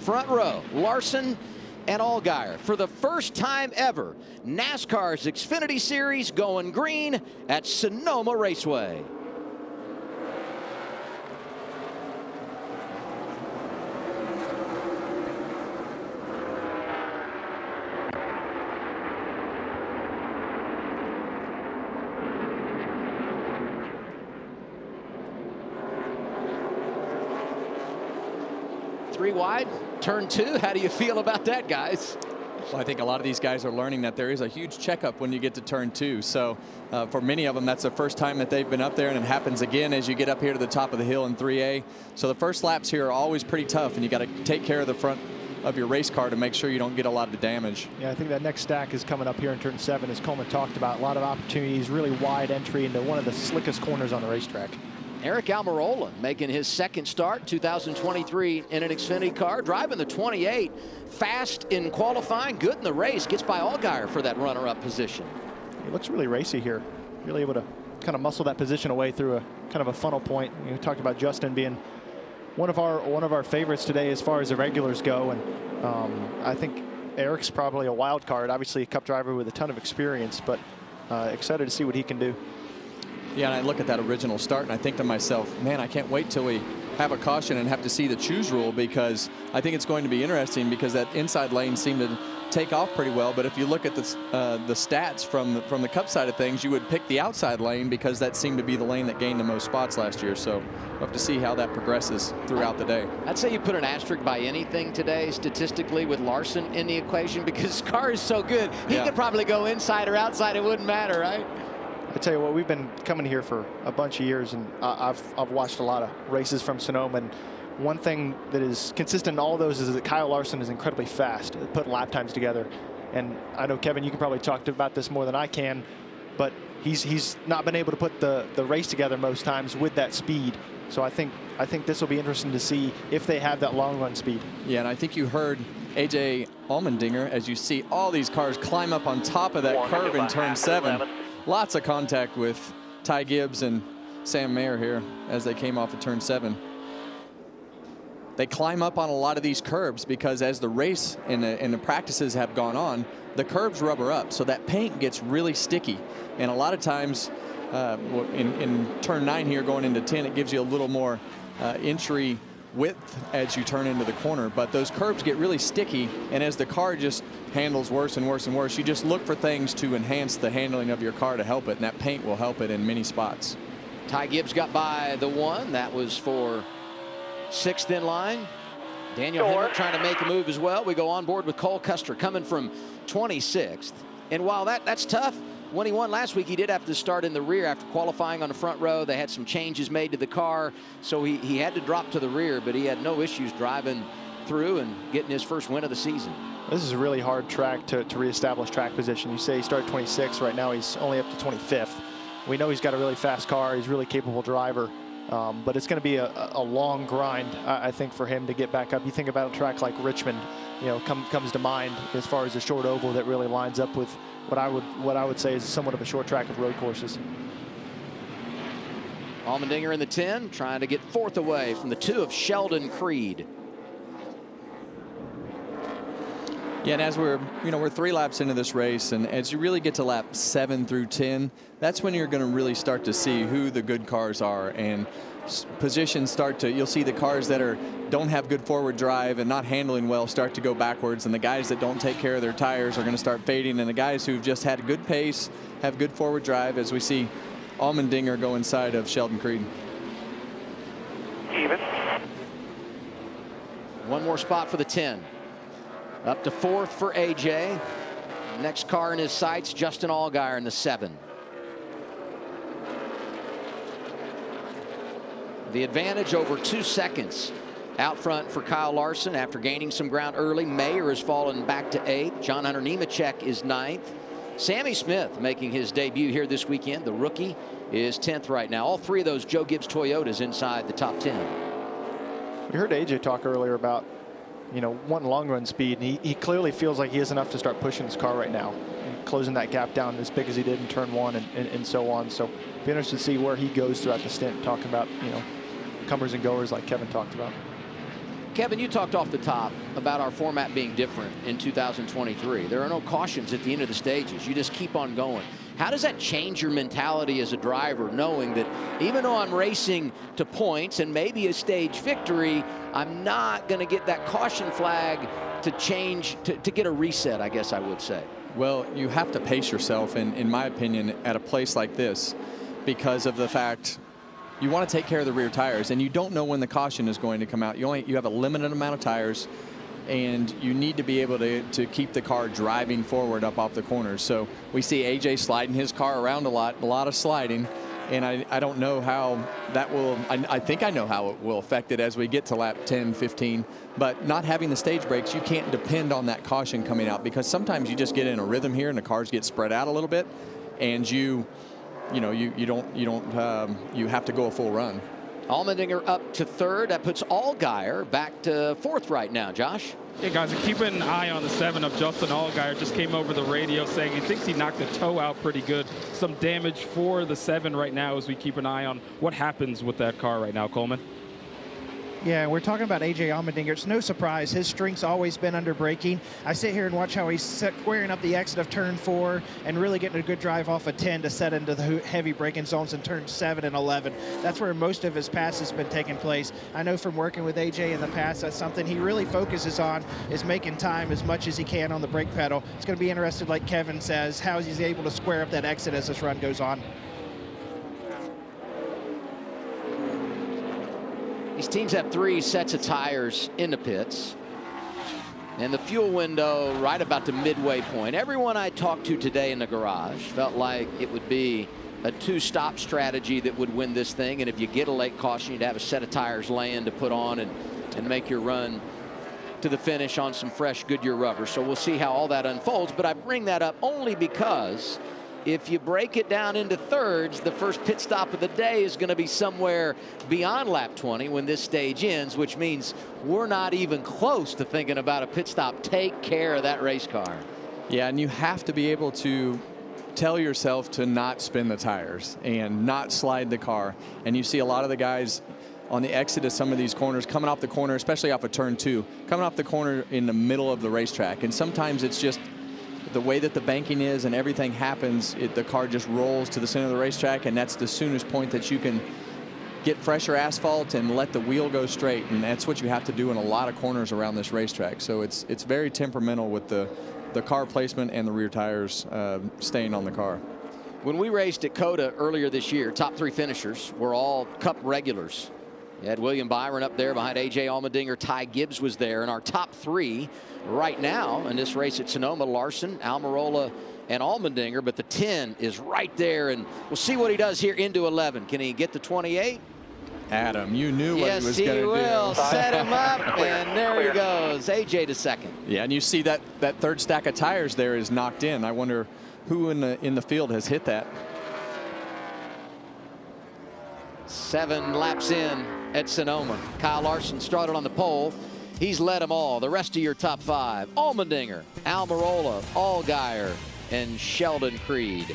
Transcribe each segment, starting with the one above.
front row, Larson and Allgaier. For the first time ever, NASCAR's Xfinity Series going green at Sonoma Raceway. Three wide, turn two. How do you feel about that, guys? Well, I think a lot of these guys are learning that there is a huge checkup when you get to turn two. So for many of them, that's the first time that they've been up there, and it happens again as you get up here to the top of the hill in 3A. So the first laps here are always pretty tough, and you got to take care of the front of your race car to make sure you don't get a lot of damage. Yeah, I think that next stack is coming up here in turn 7, as Coleman talked about. A lot of opportunities, really wide entry into one of the slickest corners on the racetrack. Eric Almirola making his second start, 2023 in an Xfinity car, driving the 28. Fast in qualifying, good in the race. Gets by Allgaier for that runner-up position. He looks really racy here. Really able to kind of muscle that position away through a kind of a funnel point. You talked about Justin being one of our favorites today as far as the regulars go, and I think Eric's probably a wild card. Obviously, a Cup driver with a ton of experience, but excited to see what he can do. Yeah, and I look at that original start and I think to myself, man, I can't wait till we have a caution and have to see the choose rule, because I think it's going to be interesting, because that inside lane seemed to take off pretty well. But if you look at the stats from the Cup side of things, you would pick the outside lane because that seemed to be the lane that gained the most spots last year. So we'll have to see how that progresses throughout the day. I'd say you put an asterisk by anything today statistically with Larson in the equation, because his car is so good. He could probably go inside or outside. It wouldn't matter, right? I tell you what, we've been coming here for a bunch of years, and I've watched a lot of races from Sonoma, and one thing that is consistent in all those is that Kyle Larson is incredibly fast at putting lap times together. And I know, Kevin, you can probably talk about this more than I can, but he's not been able to put the race together most times with that speed. So I think this will be interesting to see if they have that long run speed. Yeah, and I think you heard AJ Allmendinger as you see all these cars climb up on top of that curve in turn 7. Lots of contact with Ty Gibbs and Sam Mayer here as they came off of turn 7. They climb up on a lot of these curbs because as the race and the practices have gone on, the curbs rubber up, so that paint gets really sticky. And a lot of times in turn 9 here going into 10, it gives you a little more entry width as you turn into the corner, but those curbs get really sticky, and as the car just handles worse and worse and worse, you just look for things to enhance the handling of your car to help it, and that paint will help it in many spots. Ty Gibbs got by the 1. That was for 6th in line. Daniel Hemrick trying to make a move as well. We go on board with Cole Custer coming from 26th, and while that's tough, when he won last week, he did have to start in the rear after qualifying on the front row. They had some changes made to the car, so he had to drop to the rear, but he had no issues driving through and getting his first win of the season. This is a really hard track to reestablish track position. You say he started 26th. Right now he's only up to 25th. We know he's got a really fast car. He's a really capable driver, but it's going to be a long grind, I think, for him to get back up. You think about a track like Richmond, comes to mind as far as a short oval that really lines up with what I would say is somewhat of a short track of road courses. Allmendinger in the 10, trying to get 4th away from the 2 of Sheldon Creed. Yeah, and as we're 3 laps into this race, and as you really get to lap 7 through 10, that's when you're going to really start to see who the good cars are, and positions you'll see the cars that don't have good forward drive and not handling well start to go backwards, and the guys that don't take care of their tires are going to start fading, and the guys who've just had good pace, have good forward drive, as we see Allmendinger go inside of Sheldon Creed. Even. One more spot for the 10. Up to 4th for AJ. Next car in his sights, Justin Allgaier in the 7. The advantage over 2 seconds out front for Kyle Larson after gaining some ground early. Mayer has fallen back to 8th. John Hunter Nemechek is 9th. Sammy Smith making his debut here this weekend. The rookie is 10th right now. All 3 of those Joe Gibbs Toyotas inside the top 10. We heard AJ talk earlier about wanting long run speed, and he clearly feels like he has enough to start pushing his car right now and closing that gap down as big as he did in turn 1 and so on. So be interested to see where he goes throughout the stint, talking about comers and goers like Kevin talked about. Kevin, you talked off the top about our format being different in 2023. There are no cautions at the end of the stages. You just keep on going. How does that change your mentality as a driver, knowing that even though I'm racing to points and maybe a stage victory, I'm not going to get that caution flag to change, to get a reset, I guess I would say? Well, you have to pace yourself, in my opinion, at a place like this, because of the fact you want to take care of the rear tires, and you don't know when the caution is going to come out. You have a limited amount of tires, and you need to be able to keep the car driving forward up off the corners. So we see AJ sliding his car around a lot of sliding, and I don't know how that will, I think I know how it will affect it as we get to lap 10, 15, but not having the stage brakes, you can't depend on that caution coming out, because sometimes you just get in a rhythm here and the cars get spread out a little bit, and you have to go a full run. Allmendinger up to third. That puts Allgaier back to fourth right now. Josh? Hey guys, keep an eye on the 7 of Justin Allgaier. Just came over the radio saying he thinks he knocked the toe out pretty good. Some damage for the 7 right now as we keep an eye on what happens with that car right now. Coleman? Yeah, we're talking about A.J. Allmendinger. It's no surprise. His strength's always been under braking. I sit here and watch how he's squaring up the exit of turn 4 and really getting a good drive off of 10 to set into the heavy braking zones in turn 7 and 11. That's where most of his pass has been taking place. I know from working with A.J. in the past, that's something he really focuses on, is making time as much as he can on the brake pedal. It's going to be interesting, like Kevin says, how he's able to square up that exit as this run goes on. These teams have 3 sets of tires in the pits, and the fuel window right about the midway point. Everyone I talked to today in the garage felt like it would be a 2-stop strategy that would win this thing, and if you get a late caution, you'd have a set of tires laying to put on and make your run to the finish on some fresh Goodyear rubber. So we'll see how all that unfolds, but I bring that up only because if you break it down into thirds, the first pit stop of the day is going to be somewhere beyond lap 20 when this stage ends, which means we're not even close to thinking about a pit stop. Take care of that race car. Yeah, and you have to be able to tell yourself to not spin the tires and not slide the car. And you see a lot of the guys on the exit of some of these corners, coming off the corner, especially off of turn 2, coming off the corner in the middle of the racetrack. And sometimes it's just the way that the banking is and everything happens, the car just rolls to the center of the racetrack, and that's the soonest point that you can get fresher asphalt and let the wheel go straight, and that's what you have to do in a lot of corners around this racetrack. So it's very temperamental with the car placement and the rear tires staying on the car. When we raced at COTA earlier this year, top 3 finishers were all Cup regulars. You had William Byron up there behind A.J. Allmendinger. Ty Gibbs was there. And our top 3 right now in this race at Sonoma, Larson, Almirola, and Allmendinger. But the 10 is right there. And we'll see what he does here into 11. Can he get to 28? Adam, you knew what he was going to do. Yes, he will. Set him up, and there he goes. A.J. to second. Yeah, and you see that third stack of tires there is knocked in. I wonder who in the field has hit that. 7 laps in at Sonoma. Kyle Larson started on the pole. He's led them all. The rest of your top 5: Allmendinger, Almirola, Allgaier, and Sheldon Creed.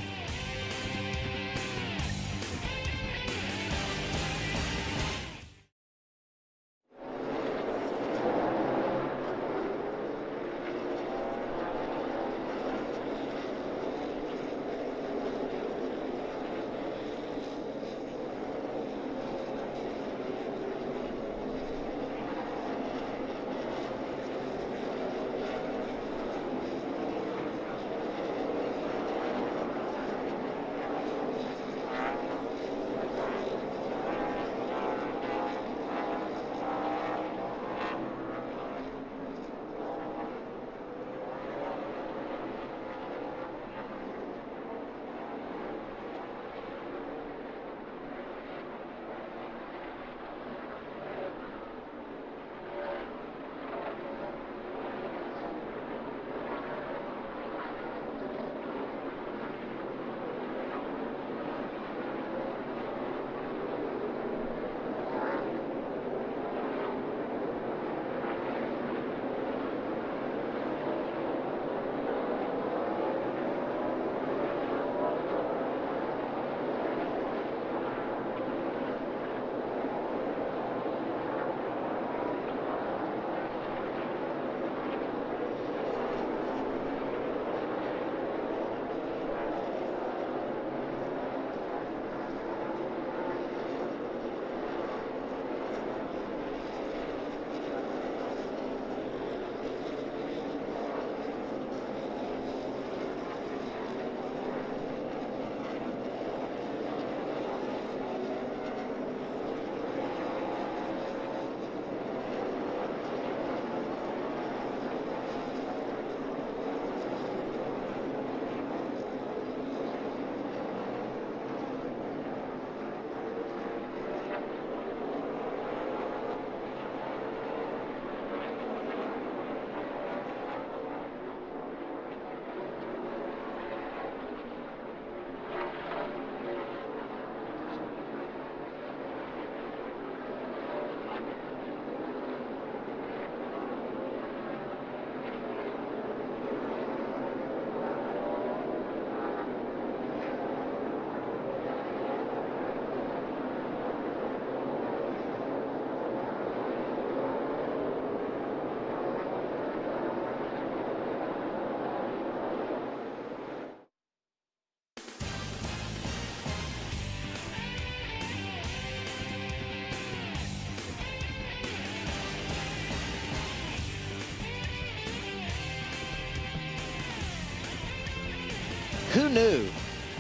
Who knew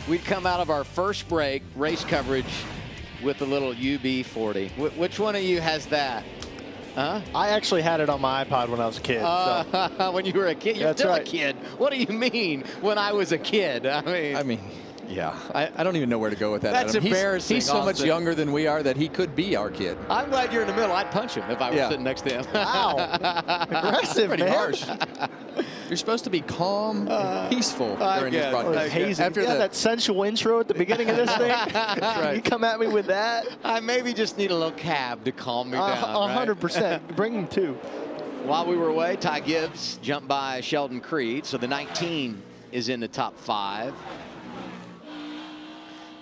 we'd come out of our first break, race coverage, with a little UB40? Which one of you has that? Huh? I actually had it on my iPod when I was a kid. So. When you were a kid? You're That's still right. a kid. What do you mean when I was a kid? I mean, yeah, I don't even know where to go with that. That's Adam. embarrassing. He's so much Austin. younger than we are that he could be our kid. I'm glad you're in the middle. I'd punch him if I was sitting next to him. Wow. Aggressive, Pretty man. harsh. You're supposed to be calm and peaceful during this broadcast. Hazing. After that sensual intro at the beginning of this thing. right. You come at me with that. I maybe just need a little cab to calm me down. 100%. Bring him too. While we were away, Ty Gibbs jumped by Sheldon Creed, so the 19 is in the top 5.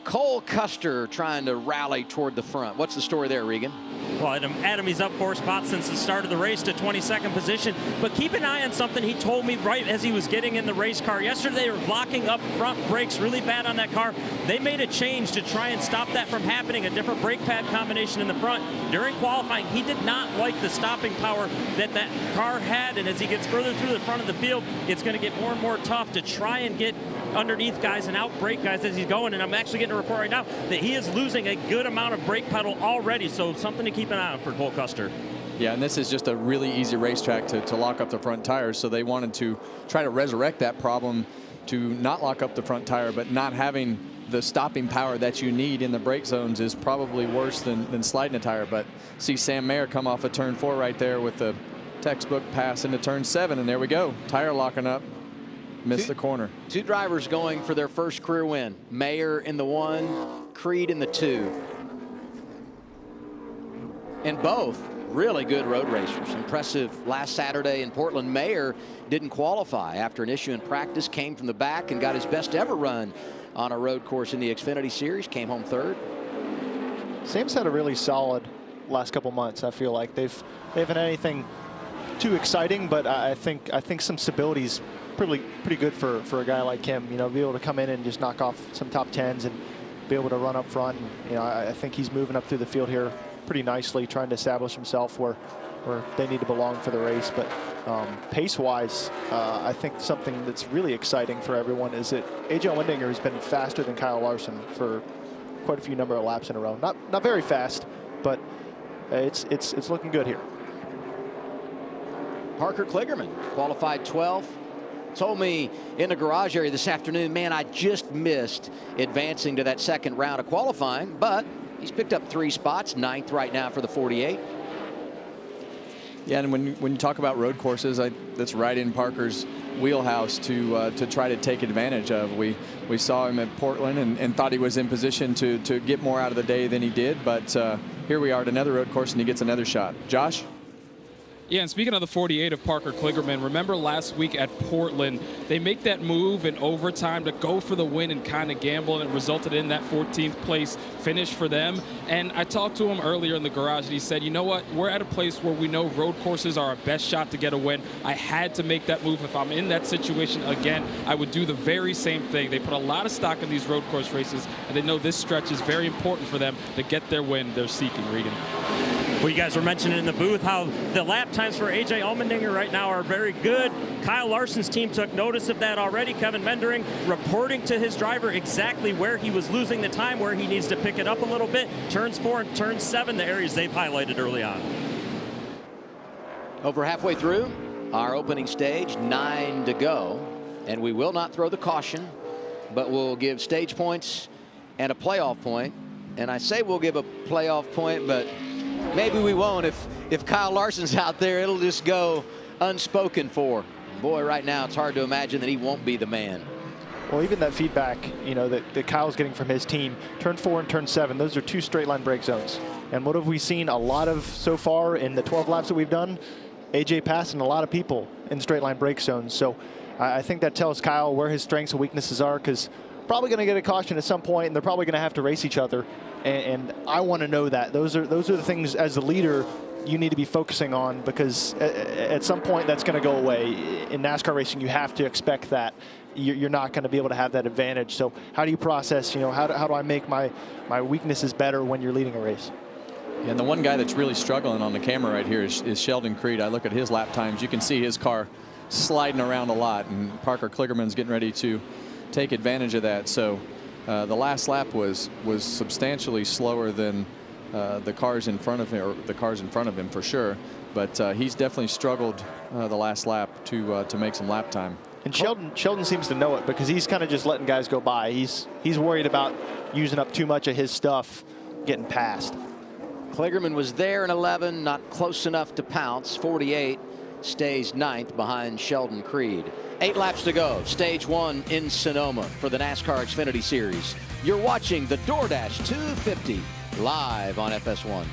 Cole Custer trying to rally toward the front. What's the story there, Regan? Well, Adam, he's up 4 spots since the start of the race to 22nd position. But keep an eye on something he told me right as he was getting in the race car. Yesterday, they were blocking up front brakes really bad on that car. They made a change to try and stop that from happening, a different brake pad combination in the front. During qualifying, he did not like the stopping power that car had. And as he gets further through the front of the field, it's going to get more and more tough to try and get underneath guys and out-brake guys as he's going. And I'm actually getting a report right now that he is losing a good amount of brake pedal already. So something to keep an eye on for Cole Custer. Yeah, and this is just a really easy racetrack to lock up the front tires. So they wanted to try to resurrect that problem to not lock up the front tire, but not having the stopping power that you need in the brake zones is probably worse than sliding a tire. But see Sam Mayer come off of turn 4 right there with the textbook pass into turn 7, and there we go. Tire locking up. Missed the corner. 2 drivers going for their first career win. Mayer in the 1, Creed in the 2. And both really good road racers. Impressive last Saturday in Portland. Mayer didn't qualify after an issue in practice, came from the back and got his best ever run on a road course in the Xfinity Series, came home 3rd. Sam's had a really solid last couple months. I feel like they haven't had anything too exciting, but I think some stability's pretty good for a guy like him. You know, be able to come in and just knock off some top 10s and be able to run up front. And, you know, I think he's moving up through the field here pretty nicely, trying to establish himself where they need to belong for the race. But pace-wise, I think something that's really exciting for everyone is that AJ Allmendinger has been faster than Kyle Larson for quite a few number of laps in a row. Not very fast, but it's looking good here. Parker Kligerman qualified 12th. Told me in the garage area this afternoon, man, I just missed advancing to that 2nd round of qualifying, but he's picked up 3 spots, 9th right now for the 48. Yeah, and when you talk about road courses, that's right in Parker's wheelhouse to try to take advantage of. We saw him at Portland and thought he was in position to get more out of the day than he did, but here we are at another road course and he gets another shot. Josh? Yeah, and speaking of the 48 of Parker Kligerman, remember last week at Portland, they make that move in overtime to go for the win and kind of gamble, and it resulted in that 14th place finish for them. And I talked to him earlier in the garage, and he said, you know what, we're at a place where we know road courses are our best shot to get a win. I had to make that move. If I'm in that situation again, I would do the very same thing. They put a lot of stock in these road course races, and they know this stretch is very important for them to get their win they're seeking, Regan. Well, you guys were mentioning in the booth how the lap times for AJ Allmendinger right now are very good. Kyle Larson's team took notice of that already. Kevin Mendering reporting to his driver exactly where he was losing the time, where he needs to pick it up a little bit. Turns 4 and turn 7, the areas they've highlighted early on. Over halfway through our opening stage, 9 to go, and we will not throw the caution, but we'll give stage points and a playoff point. And I say we'll give a playoff point, but maybe we won't. If Kyle Larson's out there, it'll just go unspoken for. Boy, right now it's hard to imagine that he won't be the man. Well, even that feedback, you know, that Kyle's getting from his team, turn 4 and turn 7, those are 2 straight line brake zones. And what have we seen a lot of so far in the 12 laps that we've done? AJ passing a lot of people in straight line brake zones. So I think that tells Kyle where his strengths and weaknesses are, because probably going to get a caution at some point, and they're probably going to have to race each other. And I want to know that. Those are the things as a leader you need to be focusing on, because at some point that's going to go away. In NASCAR racing, you have to expect that. You're not going to be able to have that advantage. So how do you process, you know, how do I make my weaknesses better when you're leading a race? Yeah, and the one guy that's really struggling on the camera right here is Sheldon Creed. I look at his lap times. You can see his car sliding around a lot, and Parker Kligerman's getting ready to take advantage of that. So the last lap was substantially slower than the cars in front of him, or the cars in front of him for sure. But he's definitely struggled the last lap to make some lap time. And Sheldon seems to know it, because he's kind of just letting guys go by. He's worried about using up too much of his stuff getting past. Kligerman was there in 11, not close enough to pounce. 48 stays 9th behind Sheldon Creed. 8 laps to go. Stage 1 in Sonoma for the NASCAR Xfinity Series. You're watching the DoorDash 250 live on FS1.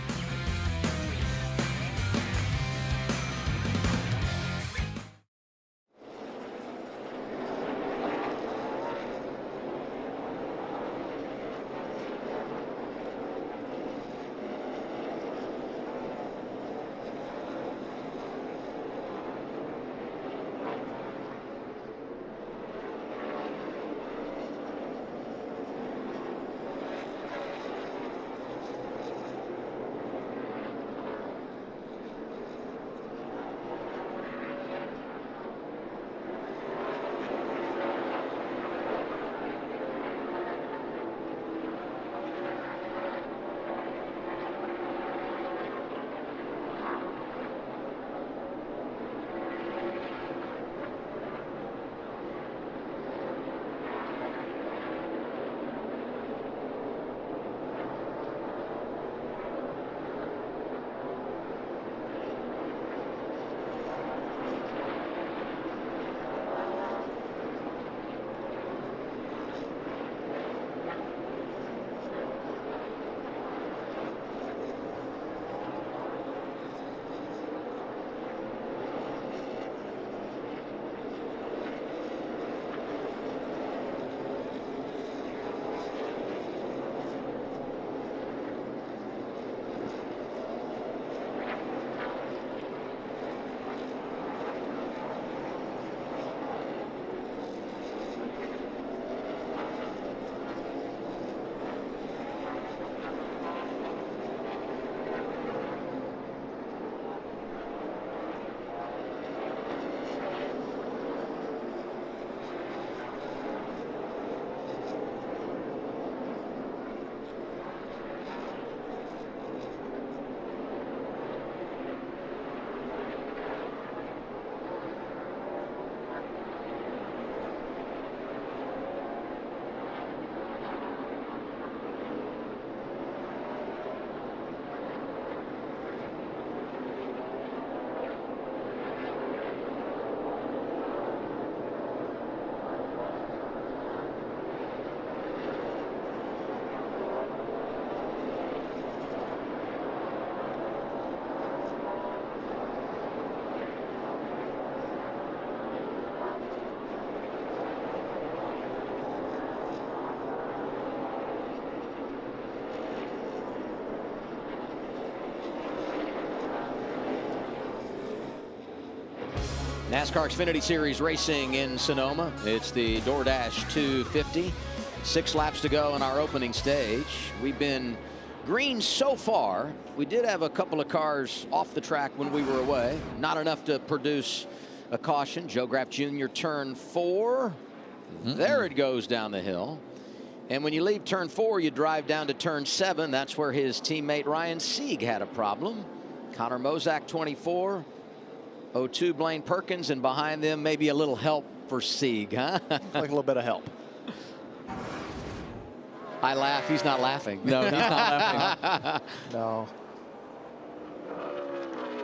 NASCAR Xfinity Series racing in Sonoma. It's the DoorDash 250. 6 laps to go in our opening stage. We've been green so far. We did have a couple of cars off the track when we were away. Not enough to produce a caution. Joe Graff Jr. turn 4. There it goes down the hill. And when you leave turn 4, you drive down to turn 7. That's where his teammate Ryan Sieg had a problem. Connor Mozak 24. 02 Blaine Perkins, and behind them maybe a little help for Sieg, huh? Like a little bit of help. I laugh. He's not laughing. No, he's not laughing. No.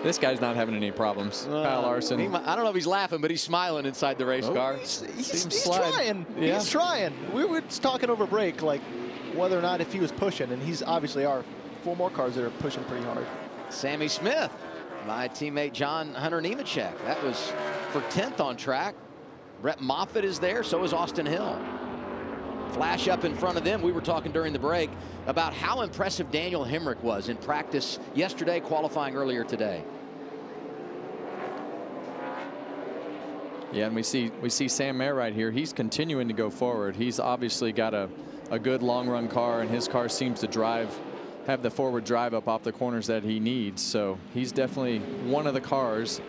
This guy's not having any problems. Kyle Larson. I don't know if he's laughing, but he's smiling inside the race car. He's trying. Yeah. He's trying. We were talking over break, like whether or not if he was pushing, and he's obviously are 4 more cars that are pushing pretty hard. Sammy Smith, my teammate John Hunter Nemechek. That was for 10th on track. Brett Moffitt is there, so is Austin Hill. Flash up in front of them. We were talking during the break about how impressive Daniel Hemrick was in practice yesterday, qualifying earlier today. Yeah, and we see Sam Mayer right here. He's continuing to go forward. He's obviously got a good long run car, and his car seems to have the forward drive up off the corners that he needs. So he's definitely one of the cars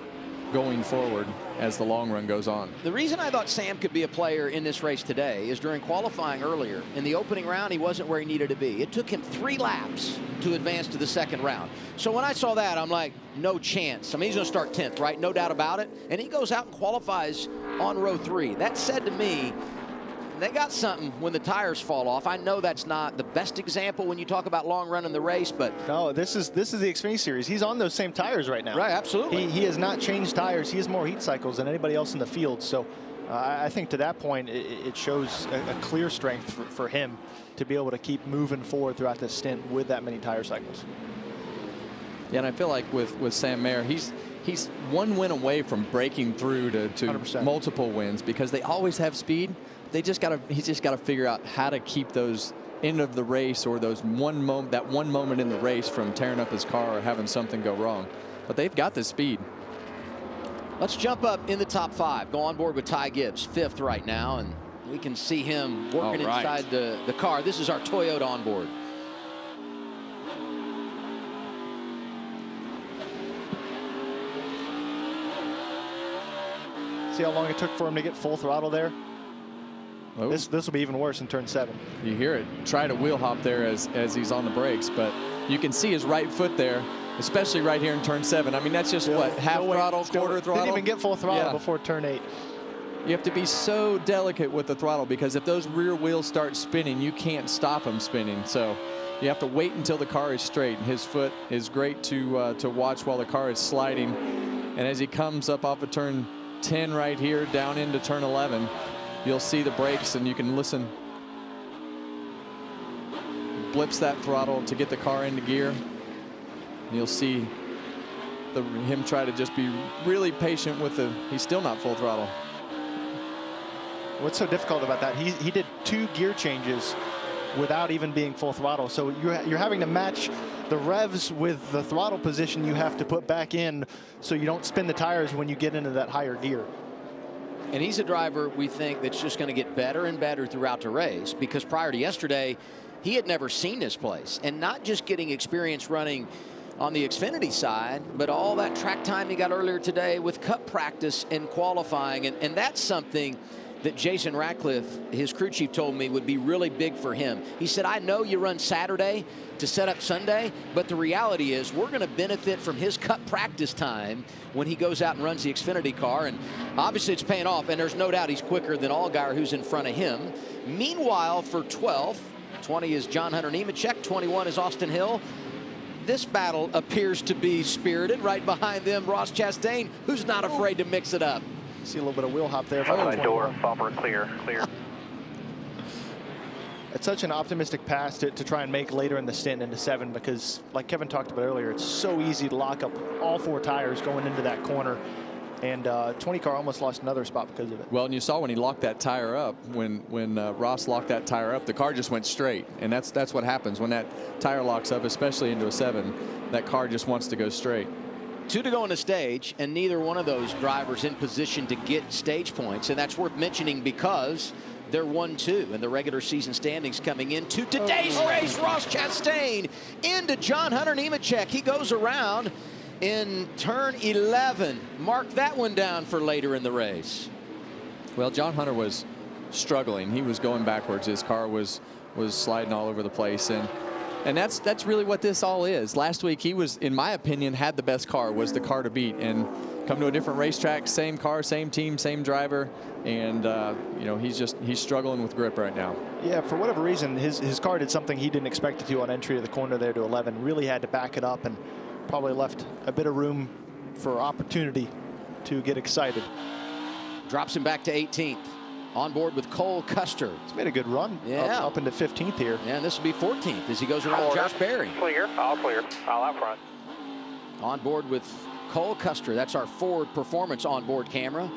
going forward as the long run goes on. The reason I thought Sam could be a player in this race today is during qualifying earlier. In the opening round, he wasn't where he needed to be. It took him 3 laps to advance to the second round. So when I saw that, I'm like, no chance. I mean, he's going to start 10th, right? No doubt about it. And he goes out and qualifies on row 3. That said to me, they got something when the tires fall off. I know that's not the best example when you talk about long run in the race, but no, this is the Xfinity Series. He's on those same tires right now. Right, absolutely. He has not changed tires. He has more heat cycles than anybody else in the field. So I think to that point, it shows a clear strength for him to be able to keep moving forward throughout this stint with that many tire cycles. Yeah, and I feel like with Sam Mayer, he's 1 win away from breaking through to 100%. multiple wins because they always have speed. He's just got to figure out how to keep those end of the race or that one moment in the race from tearing up his car or having something go wrong. But they've got the speed. Let's jump up in the top 5. Go on board with Ty Gibbs, 5th right now, and we can see him working inside the car. This is our Toyota on board. See how long it took for him to get full throttle there? Oh. This will be even worse in turn 7. You hear it. Try to wheel hop there as he's on the brakes, but you can see his right foot there, especially right here in turn 7. I mean, that's just what, half throttle, quarter throttle? Didn't even get full throttle before turn 8. You have to be so delicate with the throttle because if those rear wheels start spinning, you can't stop them spinning. So you have to wait until the car is straight. His foot is great to watch while the car is sliding. And as he comes up off of turn 10 right here down into turn 11, you'll see the brakes and you can listen. Blips that throttle to get the car into gear. And you'll see him try to just be really patient with he's still not full throttle. What's so difficult about that? He did 2 gear changes without even being full throttle. So you're having to match the revs with the throttle position you have to put back in so you don't spin the tires when you get into that higher gear. And he's a driver, we think, that's just going to get better and better throughout the race because prior to yesterday, he had never seen this place. And not just getting experience running on the Xfinity side, but all that track time he got earlier today with Cup practice and qualifying. And that's something that Jason Ratcliffe, his crew chief, told me would be really big for him. He said, I know you run Saturday to set up Sunday, but the reality is we're going to benefit from his Cup practice time when he goes out and runs the Xfinity car. And obviously it's paying off, and there's no doubt he's quicker than Allgaier, who's in front of him. Meanwhile, for 12th, 20 is John Hunter Nemechek, 21 is Austin Hill. This battle appears to be spirited. Right behind them, Ross Chastain, who's not afraid to mix it up. See a little bit of wheel hop there. Outside door, bumper clear. It's such an optimistic pass to try and make later in the stint into 7 because, like Kevin talked about earlier, it's so easy to lock up all 4 tires going into that corner. And 20 car almost lost another spot because of it. Well, and you saw when he locked that tire up, when Ross locked that tire up, the car just went straight. And that's what happens when that tire locks up, especially into a 7. That car just wants to go straight. 2 to go on the stage, and neither one of those drivers in position to get stage points. And that's worth mentioning because they're 1-2 in the regular season standings coming into today's race. Ross Chastain into John Hunter Nemechek. He goes around in turn 11. Mark that one down for later in the race. Well, John Hunter was struggling. He was going backwards. His car was sliding all over the place. And that's really what this all is. Last week, he was, in my opinion, had the best car, was the car to beat. And come to a different racetrack, same car, same team, same driver. And, you know, he's struggling with grip right now. Yeah, for whatever reason, his car did something he didn't expect it to on entry to the corner there to 11. Really had to back it up and probably left a bit of room for opportunity to get excited. Drops him back to 18th. On board with Cole Custer. He's made a good run up into 15th here. Yeah, and this will be 14th as he goes around Josh Berry. Clear, all out front. On board with Cole Custer. That's our Ford Performance onboard camera.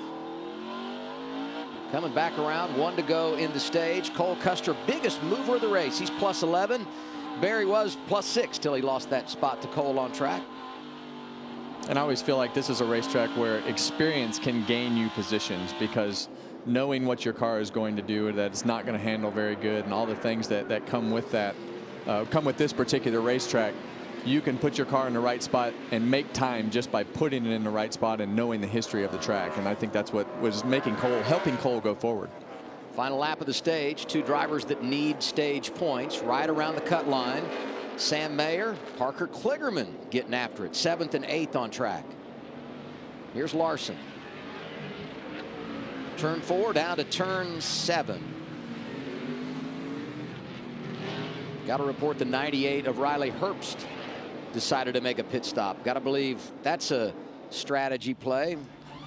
Coming back around, 1 to go in the stage. Cole Custer, biggest mover of the race. He's plus 11. Berry was plus 6 till he lost that spot to Cole on track. And I always feel like this is a racetrack where experience can gain you positions because knowing what your car is going to do, that it's not going to handle very good, and all the things that come with that, come with this particular racetrack, you can put your car in the right spot and make time just by putting it in the right spot and knowing the history of the track. And I think that's what was making Cole, helping Cole go forward. Final lap of the stage. Two drivers that need stage points right around the cut line. Sam Mayer, Parker Kligerman getting after it. 7th and 8th on track. Here's Larson. Turn 4 down to turn 7. Got to report the 98 of Riley Herbst decided to make a pit stop. Got to believe that's a strategy play.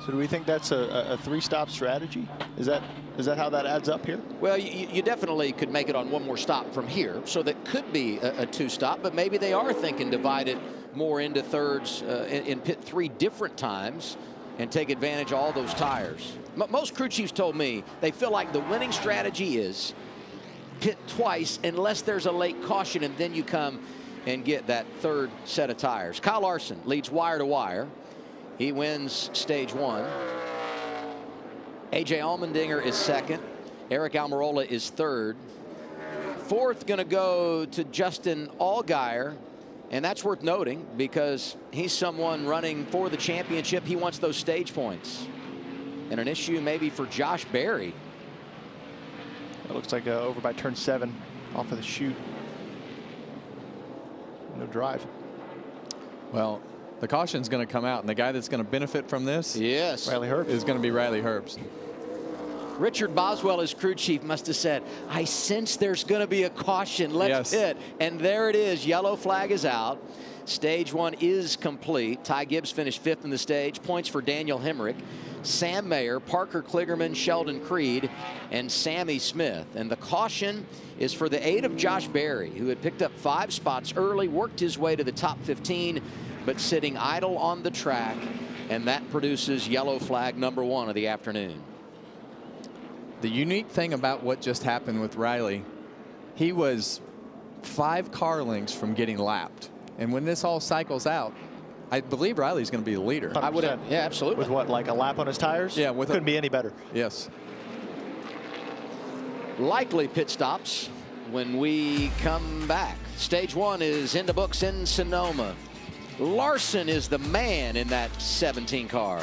So do we think that's a 3-stop strategy? Is that how that adds up here? Well, you definitely could make it on one more stop from here, so that could be a 2-stop, but maybe they are thinking divide it more into thirds in pit 3 different times and take advantage of all those tires. Most crew chiefs told me they feel like the winning strategy is pit twice unless there's a late caution, and then you come and get that 3rd set of tires. Kyle Larson leads wire to wire. He wins stage 1. A.J. Allmendinger is 2nd. Eric Almirola is 3rd. 4th going to go to Justin Allgaier. And that's worth noting because he's someone running for the championship. He wants those stage points. And an issue maybe for Josh Berry. It looks like over by turn 7 off of the chute. No drive. Well, the caution's going to come out, and the guy that's going to benefit from this, yes, Riley Herbst, is going to be Riley Herbst. Richard Boswell, as crew chief, must have said, I sense there's going to be a caution. Let's pit. And there it is. Yellow flag is out. Stage 1 is complete. Ty Gibbs finished 5th in the stage. Points for Daniel Hemrick, Sam Mayer, Parker Kligerman, Sheldon Creed, and Sammy Smith. And the caution is for the 8 of Josh Berry, who had picked up 5 spots early, worked his way to the top 15, but sitting idle on the track, and that produces yellow flag number 1 of the afternoon. The unique thing about what just happened with Riley, he was 5 car lengths from getting lapped. And when this all cycles out, I believe Riley's going to be the leader. 100%. I would have, yeah, absolutely. With what, like a lap on his tires? Yeah, couldn't be any better. Yes. Likely pit stops when we come back. Stage 1 is in the books in Sonoma. Larson is the man in that 17 car.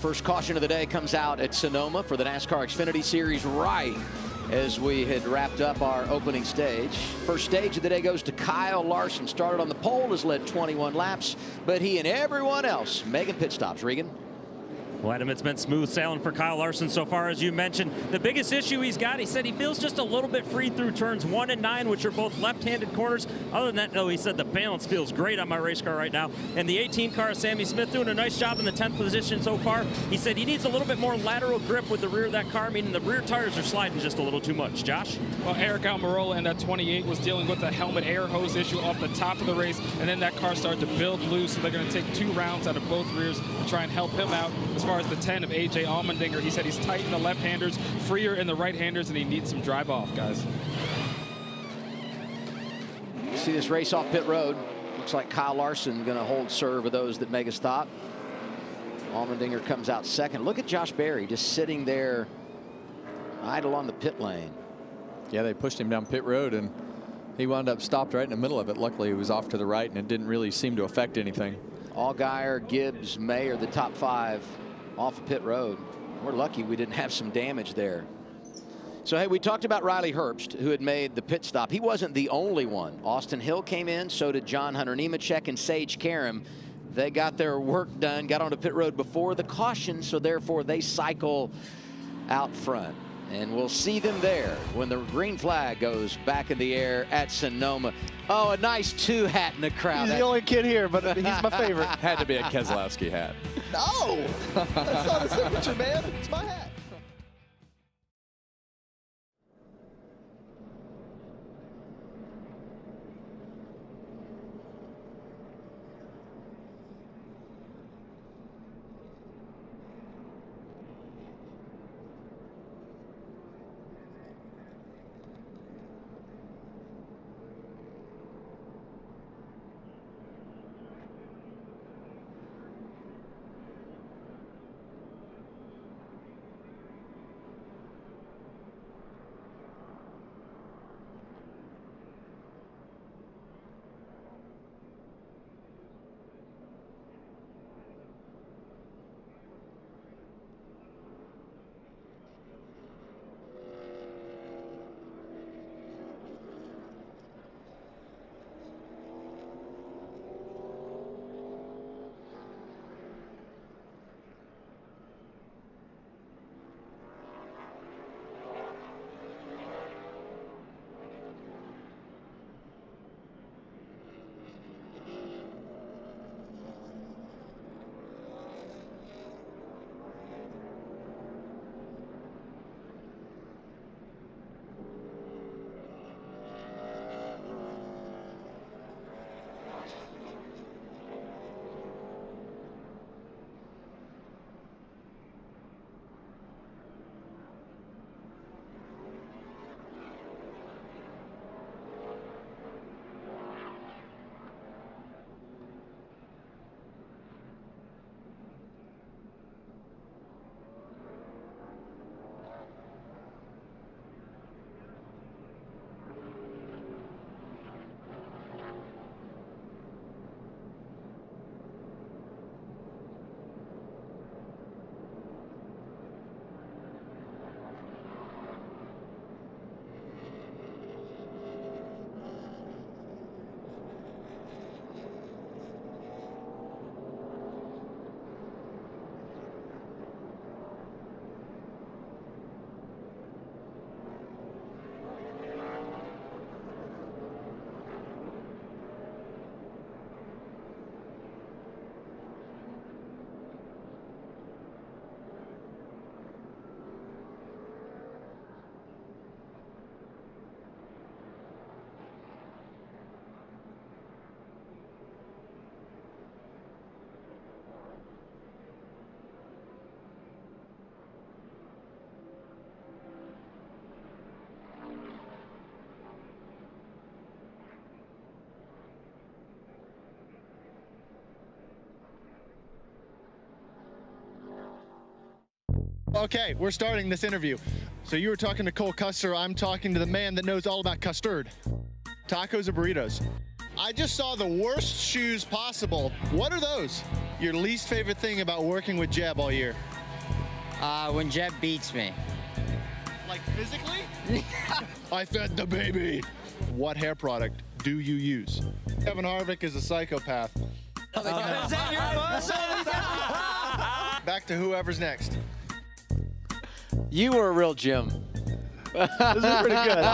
First caution of the day comes out at Sonoma for the NASCAR Xfinity Series right as we had wrapped up our opening stage. First stage of the day goes to Kyle Larson. Started on the pole, has led 21 laps, but he and everyone else making pit stops. Regan? Well, Adam, it's been smooth sailing for Kyle Larson so far, as you mentioned. The biggest issue he's got, he said he feels just a little bit free through turns 1 and 9, which are both left-handed corners. Other than that, though, he said the balance feels great on my race car right now. And the 18 car, Sammy Smith, doing a nice job in the 10th position so far. He said he needs a little bit more lateral grip with the rear of that car, meaning the rear tires are sliding just a little too much. Josh? Well, Eric Almirola in that 28 was dealing with a helmet air hose issue off the top of the race, and then that car started to build loose, so they're going to take 2 rounds out of both rears to try and help him out. As far as the 10 of AJ Allmendinger, he said he's tight in the left-handers, freer in the right-handers, and he needs some drive off, guys. See this race off pit road. Looks like Kyle Larson going to hold serve of those that make a stop. Allmendinger comes out second. Look at Josh Berry just sitting there idle on the pit lane. Yeah, they pushed him down pit road, and he wound up stopped right in the middle of it. Luckily, he was off to the right, and it didn't really seem to affect anything. Allgaier, Gibbs, May are the top 5 off of pit road. We're lucky we didn't have some damage there. So, hey, we talked about Riley Herbst, who had made the pit stop. He wasn't the only one. Austin Hill came in, so did John Hunter Nemechek and Sage Karam. They got their work done, got onto pit road before the caution, so therefore they cycle out front. And we'll see them there when the green flag goes back in the air at Sonoma. Oh, a nice 2 hat in the crowd. He's the only kid here, but he's my favorite. Had to be a Keselowski hat. No! That's not a signature, man. It's my hat. Okay, we're starting this interview. So you were talking to Cole Custer. I'm talking to the man that knows all about custard. Tacos or burritos? I just saw the worst shoes possible. What are those? Your least favorite thing about working with Jeb all year? When Jeb beats me. Like physically? I fed the baby. What hair product do you use? Kevin Harvick is a psychopath. Is that your Back to whoever's next. You were a real Jim. This is pretty good.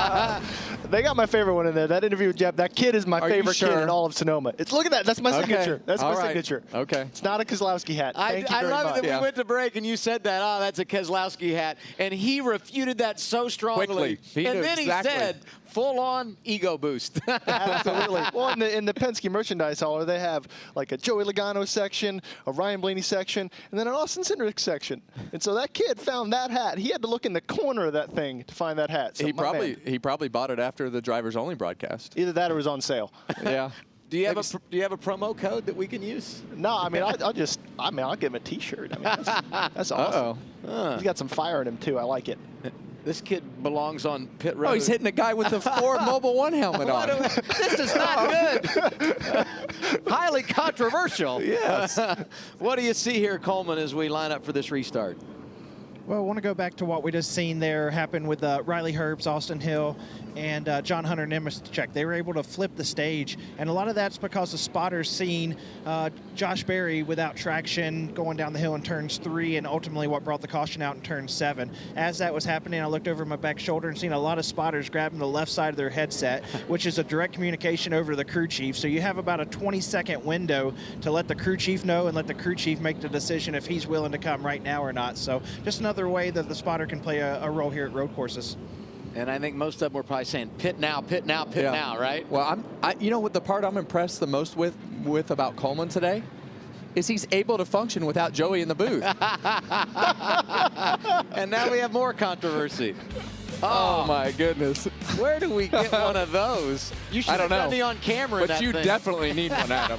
They got my favorite one in there. That interview with Jeb. That kid is my favorite kid in all of Sonoma. Look at that. That's my signature. That's my signature. Okay. It's not a Kozlowski hat. Thank you I very love much. it that we went to break and you said that. Oh, that's a Keselowski hat, and he refuted that so strongly. Quickly. He and knew then exactly. he said, "Full-on ego boost." Absolutely. Well, in the Penske merchandise hauler, they have like a Joey Logano section, a Ryan Blaney section, and then an Austin Cindric section. And so that kid found that hat. He had to look in the corner of that thing to find that hat. So He probably bought it after the drivers only broadcast. Either that or it was on sale. Yeah. Do you have a promo code that we can use? No, I mean I'll give him a T-shirt. I mean that's awesome. He's got some fire in him too. I like it. This kid belongs on pit road. Oh, he's hitting a guy with the Ford Mobile One helmet on. This is not good. Highly controversial. Yes. What do you see here, Coleman, as we line up for this restart? Well, I want to go back to what we just seen there happen with Riley Herbst, Austin Hill, and John Hunter Nemechek. They were able to flip the stage, and a lot of that's because the spotters seen Josh Berry without traction going down the hill in turns 3, and ultimately what brought the caution out in turn 7. As that was happening, I looked over my back shoulder and seen a lot of spotters grabbing the left side of their headset, which is a direct communication over to the crew chief. So you have about a 20-second window to let the crew chief know and let the crew chief make the decision if he's willing to come right now or not. So just another way that the spotter can play a role here at road courses. And I think most of them were probably saying pit now, pit now, pit now, right? Well, you know what the part I'm impressed the most with about Coleman today is he's able to function without Joey in the booth. And now we have more controversy. Oh my goodness. Where do we get one of those? You should have done me on camera in But that you thing. definitely need one, Adam.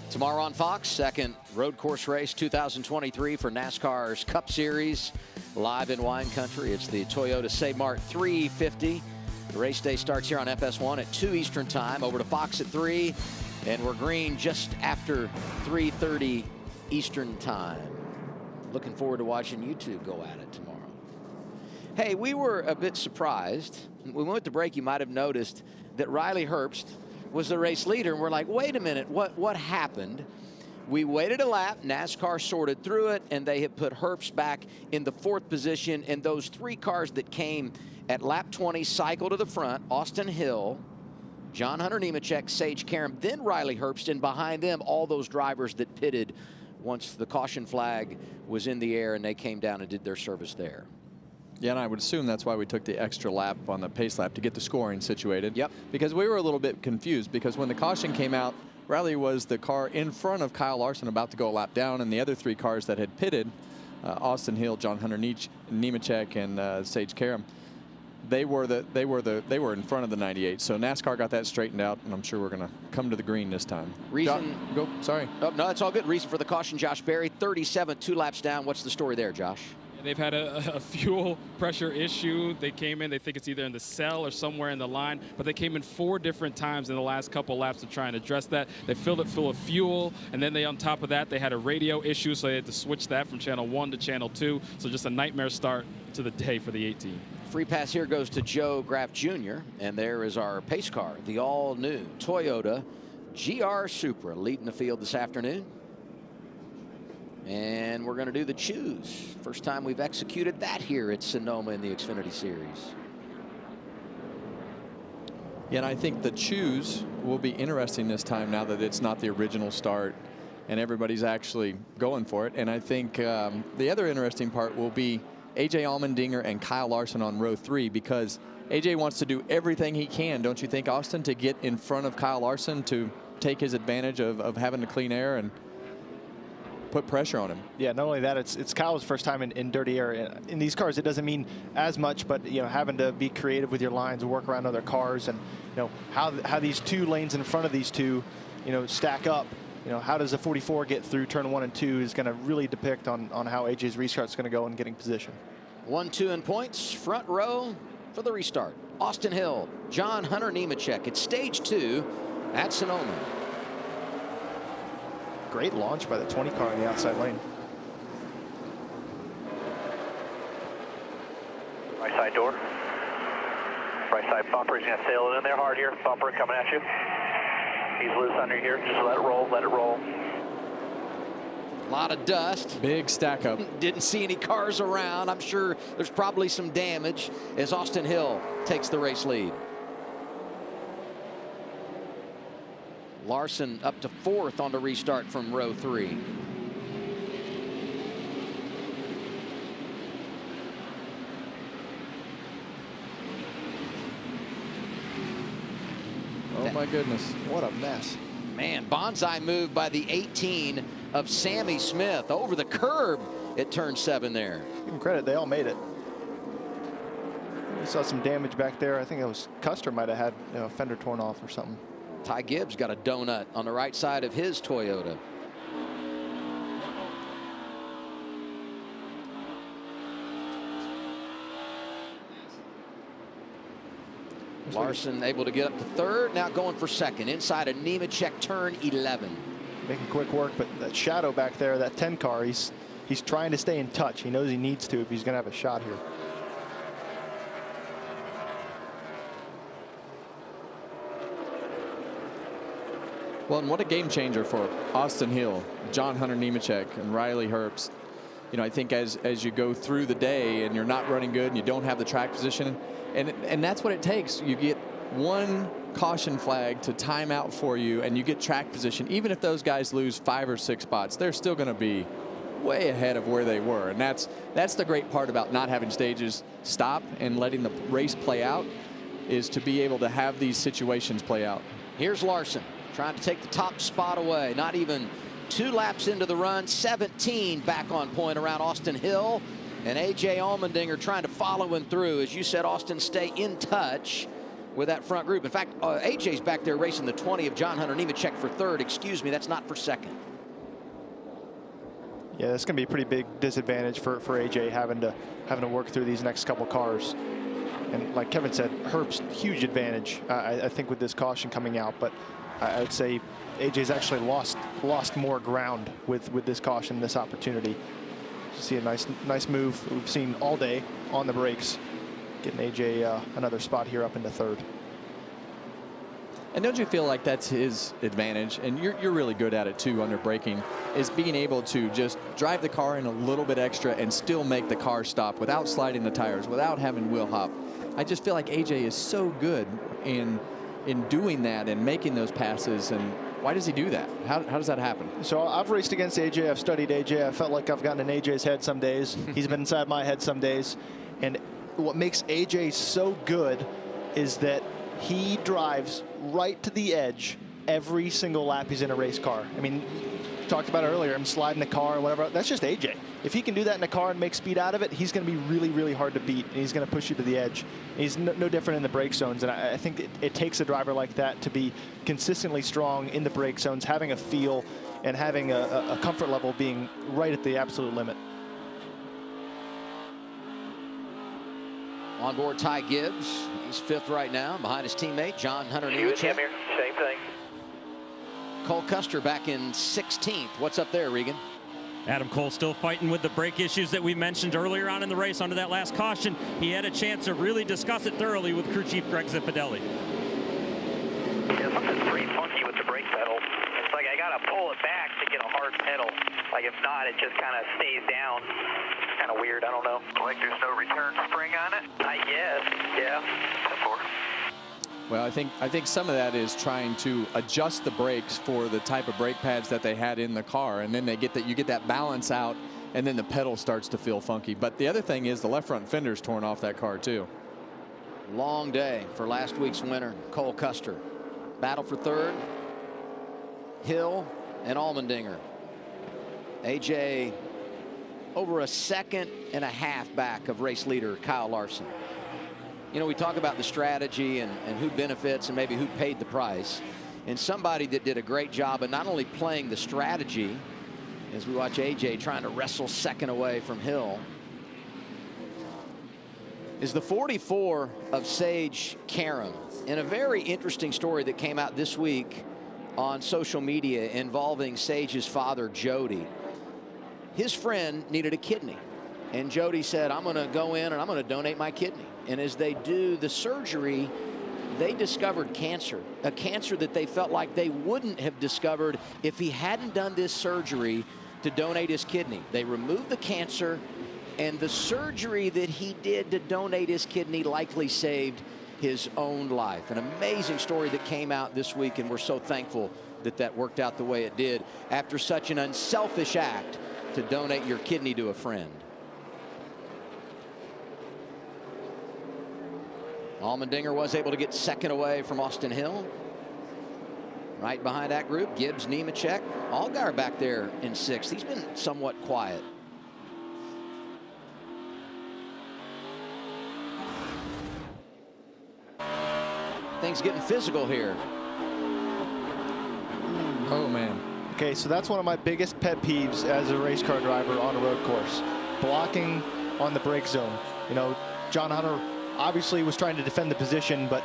Tomorrow on Fox, second road course race 2023 for NASCAR's Cup Series, live in wine country. It's the Toyota Mart 350. The race day starts here on FS1 at 2 Eastern time, over to Fox at 3, and we're green just after 3:30 Eastern time. Looking forward to watching you two go at it tomorrow. Hey, we were a bit surprised. When we went to break, you might have noticed that Riley Herbst was the race leader, and we're like, wait a minute, what happened? We waited a lap, NASCAR sorted through it, and they had put Herbst back in the 4th position, and those 3 cars that came at lap 20 cycle to the front: Austin Hill, John Hunter Nemechek, Sage Karam, then Riley Herbst, and behind them all those drivers that pitted once the caution flag was in the air and they came down and did their service there. Yeah, and I would assume that's why we took the extra lap on the pace lap to get the scoring situated. Yep. Because we were a little bit confused, because when the caution came out, Riley was the car in front of Kyle Larson about to go a lap down, and the other 3 cars that had pitted, Austin Hill, John Hunter Nemechek, and Sage Karam, they were in front of the 98. So NASCAR got that straightened out, and I'm sure we're going to come to the green this time. Sorry. Oh, no, it's all good. Reason for the caution, Josh Berry, 37, 2 laps down. What's the story there, Josh? They've had a fuel pressure issue. They came in, they think it's either in the cell or somewhere in the line, but they came in 4 different times in the last couple laps to try and address that. They filled it full of fuel, and then on top of that, they had a radio issue, so they had to switch that from channel 1 to channel 2. So just a nightmare start to the day for the 18. Free pass here goes to Joe Graff Jr., and there is our pace car, the all-new Toyota GR Supra, leading the field this afternoon. And we're going to do the choose. First time we've executed that here at Sonoma in the Xfinity Series. Yeah, and I think the choose will be interesting this time, now that it's not the original start and everybody's actually going for it. And I think the other interesting part will be A.J. Allmendinger and Kyle Larson on row 3, because A.J. wants to do everything he can, don't you think, Austin, to get in front of Kyle Larson, to take his advantage of having the clean air and put pressure on him. Yeah, not only that, it's Kyle's first time in dirty air. In these cars, it doesn't mean as much, but having to be creative with your lines, work around other cars, and how these 2 lanes in front of these 2 stack up. How does a 44 get through turn 1 and 2 is going to really depict on how AJ's restart's going to go and getting position. 1, 2 in points, front row for the restart. Austin Hill, John Hunter Nemechek. It's stage 2 at Sonoma. Great launch by the 20 car in the outside lane. Right side door. Right side bumper. He's going to sail it in there hard here. Bumper coming at you. He's loose under here. Just let it roll. Let it roll. A lot of dust. Big stack up. Didn't see any cars around. I'm sure there's probably some damage as Austin Hill takes the race lead. Larson up to 4th on the restart from row 3. Oh my goodness, what a mess. Man, bonsai move by the 18 of Sammy Smith over the curb at turn 7 there. Give him credit, they all made it. We saw some damage back there. I think it was Custer might have had a fender torn off or something. Ty Gibbs got a donut on the right side of his Toyota. Larson able to get up to 3rd, now going for 2nd inside a Nemechek turn 11. Making quick work, but that shadow back there, that 10 car, he's trying to stay in touch. He knows he needs to if he's going to have a shot here. Well, and what a game changer for Austin Hill, John Hunter Nemechek, and Riley Herbst. I think as you go through the day and you're not running good and you don't have the track position, and that's what it takes. You get 1 caution flag to time out for you, and you get track position. Even if those guys lose 5 or 6 spots, they're still going to be way ahead of where they were. And that's the great part about not having stages stop and letting the race play out, is to be able to have these situations play out. Here's Larson trying to take the top spot away. Not even 2 laps into the run, 17 back on point around Austin Hill. And A.J. Allmendinger trying to follow him through. As you said, Austin, stay in touch with that front group. In fact, AJ's back there racing the 20 of John Hunter Nemechek for third. Excuse me, that's not for second. Yeah, that's going to be a pretty big disadvantage for AJ having to work through these next couple cars. And like Kevin said, Herb's huge advantage, I think, with this caution coming out. But I would say AJ's actually lost more ground with this caution, this opportunity. You see a nice move we've seen all day on the brakes, getting AJ another spot here up into third. And don't you feel like that's his advantage? And you're really good at it too under braking, is being able to just drive the car in a little bit extra and still make the car stop without sliding the tires, without having wheel hop. I just feel like AJ is so good in doing that and making those passes. And why does he do that? How does that happen? So I've raced against AJ. I've studied AJ. I felt like I've gotten in AJ's head some days. He's been inside my head some days. And what makes AJ so good is that he drives right to the edge every single lap he's in a race car. I mean, talked about it earlier, him sliding the car or whatever. That's just AJ. If he can do that in a car and make speed out of it, he's going to be really, really hard to beat, and he's going to push you to the edge. He's no different in the brake zones, and I think it takes a driver like that to be consistently strong in the brake zones, having a feel and having a comfort level being right at the absolute limit. On board Ty Gibbs. He's fifth right now behind his teammate John Hunter Nemechek. Same thing. Cole Custer back in 16th. What's up there, Regan? Adam Cole still fighting with the brake issues that we mentioned earlier on in the race under that last caution. He had a chance to really discuss it thoroughly with crew chief Greg Zipadelli. Yeah, something's pretty funky with the brake pedal. It's like I got to pull it back to get a hard pedal. Like if not, it just kind of stays down. It's kind of weird. I don't know. Like there's no return spring on it? I guess. Yeah. Well, I think some of that is trying to adjust the brakes for the type of brake pads that they had in the car, and then you get that balance out, and then the pedal starts to feel funky. But the other thing is the left front fender's torn off that car too. Long day for last week's winner, Cole Custer. Battle for third, Hill and Allmendinger. AJ over a second and a half back of race leader Kyle Larson. You know, we talk about the strategy and who benefits and maybe who paid the price. And somebody that did a great job of not only playing the strategy, as we watch AJ trying to wrestle second away from Hill, is the 44 of Sage Karam. And a very interesting story that came out this week on social media involving Sage's father, Jody. His friend needed a kidney. And Jody said, I'm going to go in and I'm going to donate my kidney. And as they do the surgery, they discovered cancer, a cancer that they felt like they wouldn't have discovered if he hadn't done this surgery to donate his kidney. They removed the cancer, and the surgery that he did to donate his kidney likely saved his own life. An amazing story that came out this week, and we're so thankful that that worked out the way it did after such an unselfish act to donate your kidney to a friend. Allmendinger was able to get second away from Austin Hill. Right behind that group, Gibbs, Nemechek. Allgaier back there in sixth. He's been somewhat quiet. Things getting physical here. Oh, man. Okay, so that's one of my biggest pet peeves as a race car driver on a road course. Blocking on the brake zone. You know, John Hunter obviously was trying to defend the position, but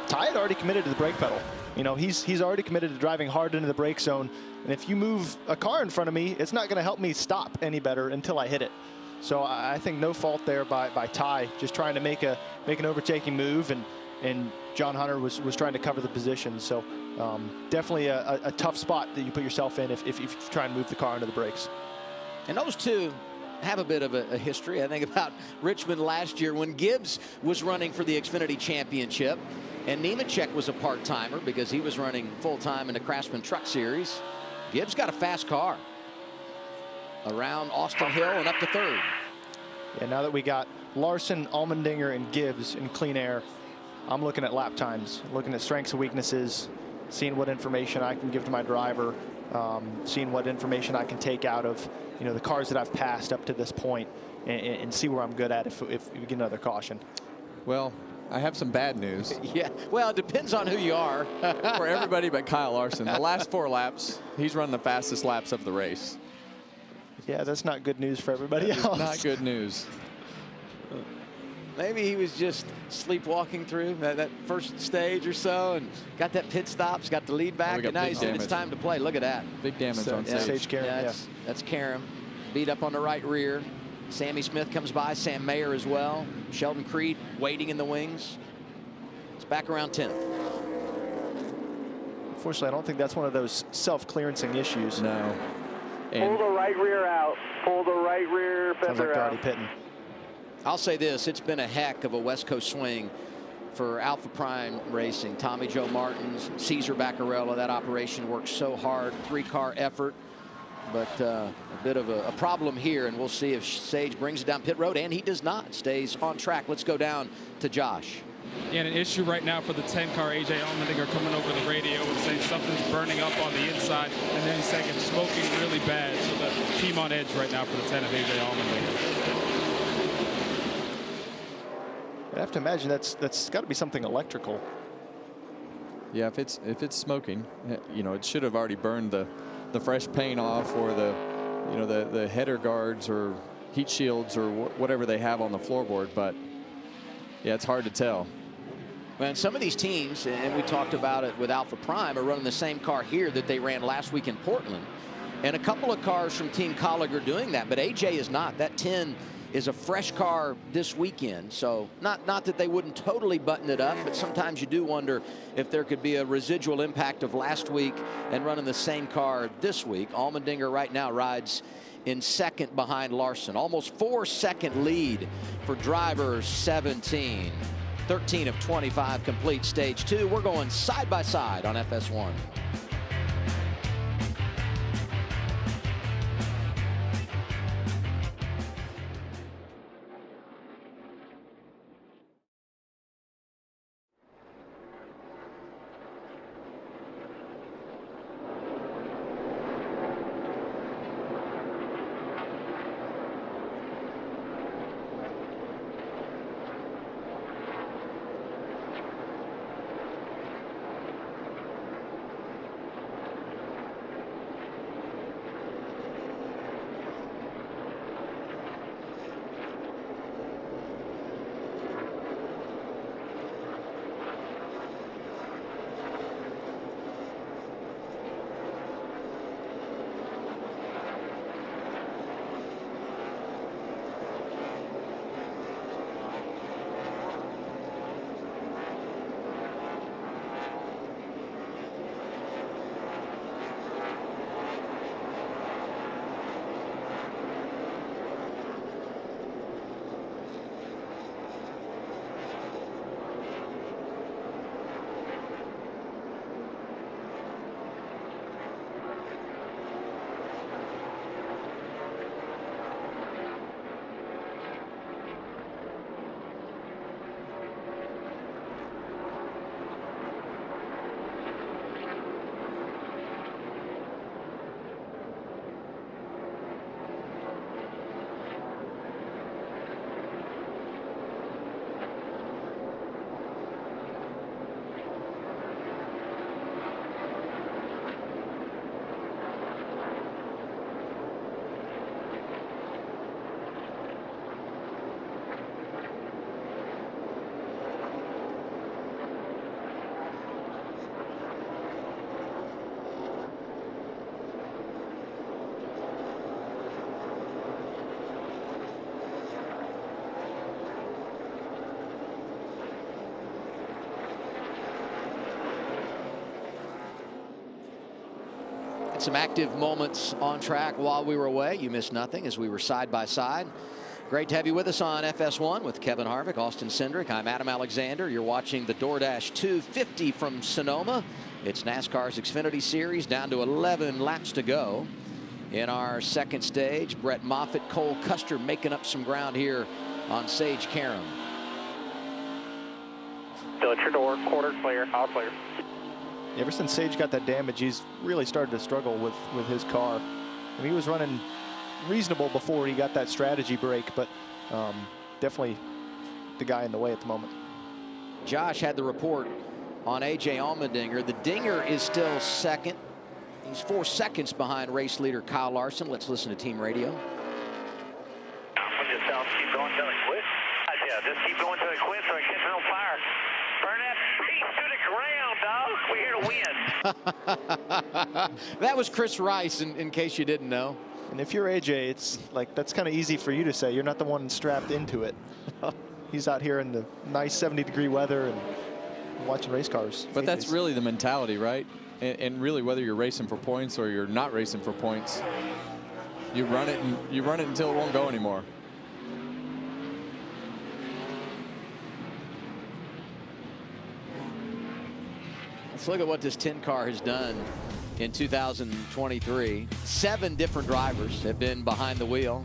Ty had already committed to the brake pedal. You know, he's already committed to driving hard into the brake zone. And if you move a car in front of me, it's not going to help me stop any better until I hit it. So I think no fault there by Ty, just trying to make an overtaking move, and John Hunter was trying to cover the position. So definitely a tough spot that you put yourself in if you try and move the car into the brakes. And those two have a bit of a history. I think about Richmond last year when Gibbs was running for the Xfinity Championship, and Nemechek was a part-timer because he was running full-time in the Craftsman Truck Series. Gibbs got a fast car around Austin Hill and up to third. Yeah, now that we got Larson, Allmendinger, and Gibbs in clean air, I'm looking at lap times, looking at strengths and weaknesses, seeing what information I can give to my driver, seeing what information I can take out of the cars that I've passed up to this point, and see where I'm good at if we get another caution. Well, I have some bad news. Yeah, well, it depends on who you are. For everybody but Kyle Larson. The last 4 laps, he's run the fastest laps of the race. Yeah, that's not good news for everybody else. Not good news. Maybe he was just sleepwalking through that first stage or so and got that pit stops, got the lead back, and now he's saying it's time to play. Look at that. Big damage on Sage Karam, yeah. That's Karam. Beat up on the right rear. Sammy Smith comes by, Sam Mayer as well. Sheldon Creed waiting in the wings. It's back around 10th. Unfortunately, I don't think that's one of those self-clearancing issues. No. Pull the right rear out. Pull the right rear fender Sounds like they're out. already pitting. I'll say this, it's been a heck of a West Coast swing for Alpha Prime Racing. Tommy Joe Martins, Cesar Baccarella, that operation worked so hard, 3-car effort. But a bit of a problem here, and we'll see if Sage brings it down pit road, and he does not. Stays on track. Let's go down to Josh. Yeah, and an issue right now for the 10-car. AJ Allmendinger coming over the radio and saying something's burning up on the inside, and then he's saying it's smoking really bad. So the team on edge right now for the 10 of AJ Allmendinger. I have to imagine that's got to be something electrical. Yeah, if it's smoking, you know, it should have already burned the fresh paint off, or the header guards or heat shields or whatever they have on the floorboard. But yeah, it's hard to tell. And some of these teams, and we talked about it with Alpha Prime, are running the same car here that they ran last week in Portland. And a couple of cars from Team Colleague are doing that, but AJ is not. That 10 is a fresh car this weekend. So not that they wouldn't totally button it up, but sometimes you do wonder if there could be a residual impact of last week and running the same car this week. Allmendinger right now rides in second behind Larson. Almost 4-second lead for driver 17. 13 of 25 complete stage 2. We're going side by side on FS1. Some active moments on track while we were away. You missed nothing as we were side by side. Great to have you with us on FS1 with Kevin Harvick, Austin Cindric. I'm Adam Alexander. You're watching the DoorDash 250 from Sonoma. It's NASCAR's Xfinity Series, down to 11 laps to go. In our second stage, Brett Moffitt, Cole Custer making up some ground here on Sage Karam. Still at your door, quarter clear, all clear. Ever since Sage got that damage, he's really started to struggle with his car. I mean, he was running reasonable before he got that strategy break, but definitely the guy in the way at the moment. Josh had the report on A.J. Allmendinger. The Dinger is still second. He's 4 seconds behind race leader Kyle Larson. Let's listen to team radio. Just keep going till it quits. Yeah, just keep going till it quits so it gets on fire. Burn that piece to the ground, dog. We're here to win. That was Chris Rice, in case you didn't know. And if you're AJ, it's like that's kind of easy for you to say. You're not the one strapped into it. He's out here in the nice 70-degree weather and watching race cars. But that's really the mentality, right? And really, whether you're racing for points or you're not racing for points, you run it and you run it until it won't go anymore. Let's look at what this 10 car has done in 2023. 7 different drivers have been behind the wheel.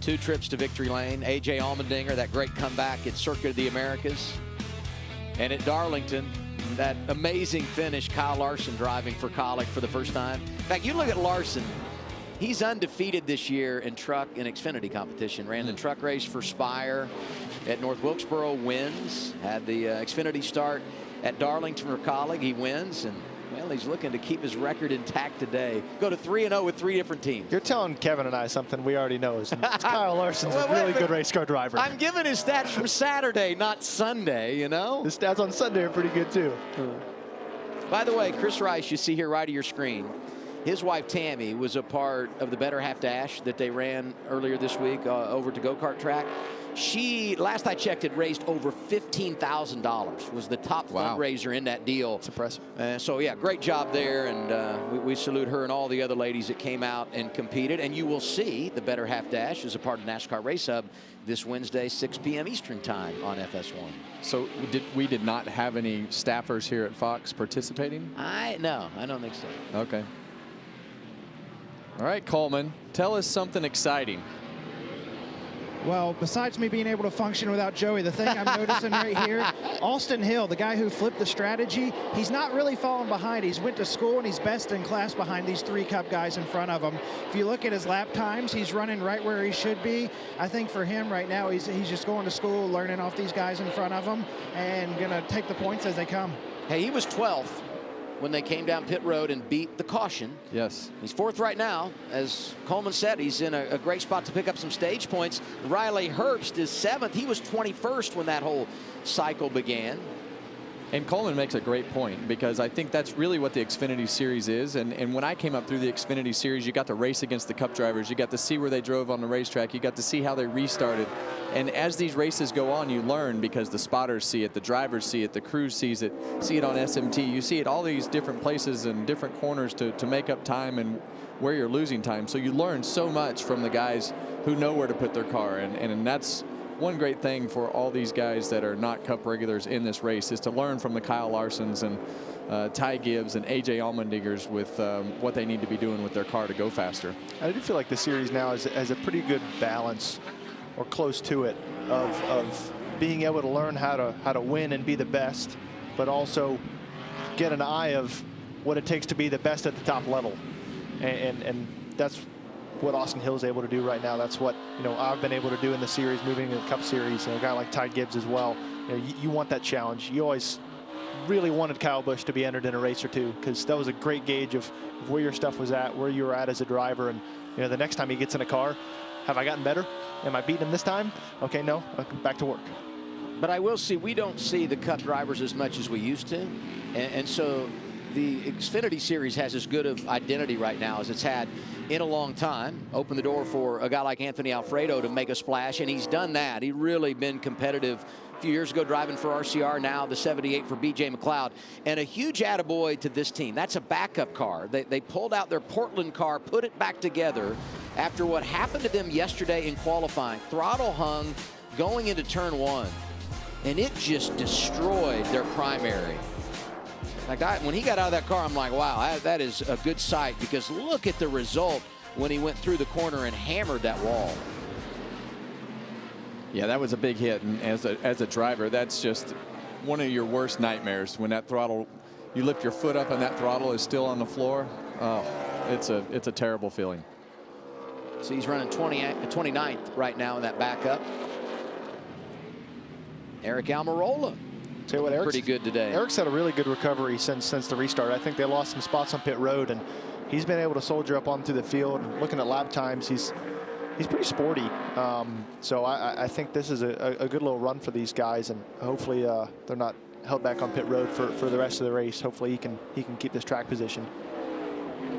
2 trips to victory lane. A.J. Allmendinger, that great comeback at Circuit of the Americas. And at Darlington, that amazing finish, Kyle Larson driving for Kaulig for the first time. In fact, you look at Larson, he's undefeated this year in truck and Xfinity competition. Ran the truck race for Spire at North Wilkesboro, wins. Had the Xfinity start at Darlington for Kaulig, he wins. And well, he's looking to keep his record intact today. Go to 3-0 with 3 different teams. You're telling Kevin and I something we already know. It's Kyle Larson's a really good race car driver. I'm giving his stats from Saturday, not Sunday, you know? The stats on Sunday are pretty good, too. By the way, Chris Rice, you see here right of your screen, his wife Tammy was a part of the Better Half Dash that they ran earlier this week over to go-kart track. She, last I checked, had raised over $15,000. Was the top fundraiser in that deal. It's impressive. So yeah, great job there, and we salute her and all the other ladies that came out and competed. And you will see the Better Half Dash as a part of NASCAR Race Hub this Wednesday, 6 p.m. Eastern Time on FS1. So we did not have any staffers here at Fox participating? No, I don't think so. Okay. All right, Coleman, tell us something exciting. Well, besides me being able to function without Joey, the thing I'm noticing right here, Austin Hill, the guy who flipped the strategy, he's not really falling behind. He's went to school and he's best in class behind these 3 Cup guys in front of him. If you look at his lap times, he's running right where he should be. I think for him right now, he's just going to school, learning off these guys in front of him, and going to take the points as they come. Hey, he was 12th when they came down pit road and beat the caution. Yes. He's 4th right now. As Coleman said, he's in a great spot to pick up some stage points. Riley Herbst is 7th. He was 21st when that whole cycle began. And Coleman makes a great point, because I think that's really what the Xfinity Series is. And when I came up through the Xfinity Series, you got to race against the Cup drivers. You got to see where they drove on the racetrack. You got to see how they restarted. And as these races go on, you learn, because the spotters see it, the drivers see it, the crew sees it, see it on SMT. You see it all these different places and different corners to make up time and where you're losing time. So you learn so much from the guys who know where to put their car. And that's one great thing for all these guys that are not Cup regulars in this race, is to learn from the Kyle Larsons and Ty Gibbs and A.J. Allmendingers with what they need to be doing with their car to go faster. I do feel like the series now has a pretty good balance, or close to it, of being able to learn how to win and be the best, but also get an eye of what it takes to be the best at the top level. And that's what Austin Hill is able to do right now. That's what I've been able to do in the series, moving into the Cup Series. And a guy like Ty Gibbs as well. You want that challenge. You always really wanted Kyle Busch to be entered in a race or two, because that was a great gauge of where your stuff was at, where you were at as a driver. And the next time he gets in a car, have I gotten better? Am I beating him this time? Okay, no, back to work. But I will see, we don't see the Cup drivers as much as we used to. And so the Xfinity Series has as good of identity right now as it's had in a long time. Open the door for a guy like Anthony Alfredo to make a splash, and he's done that. He's really been competitive a few years ago driving for RCR, now the 78 for BJ McLeod. And a huge attaboy to this team. That's a backup car. They pulled out their Portland car, put it back together after what happened to them yesterday in qualifying. Throttle hung going into turn 1, and it just destroyed their primary. When he got out of that car, I'm like, wow, that is a good sight, because look at the result when he went through the corner and hammered that wall. Yeah, that was a big hit. And as a driver, that's just one of your worst nightmares, when that throttle, you lift your foot up and that throttle is still on the floor. Oh, it's a terrible feeling. So he's running 29th right now in that backup. Eric Almirola. So Tell you what, pretty good today. Eric's had a really good recovery since the restart. I think they lost some spots on pit road, and he's been able to soldier up on through the field. Looking at lap times, he's pretty sporty. So I think this is a good little run for these guys, and hopefully they're not held back on pit road for the rest of the race. Hopefully he can keep this track position.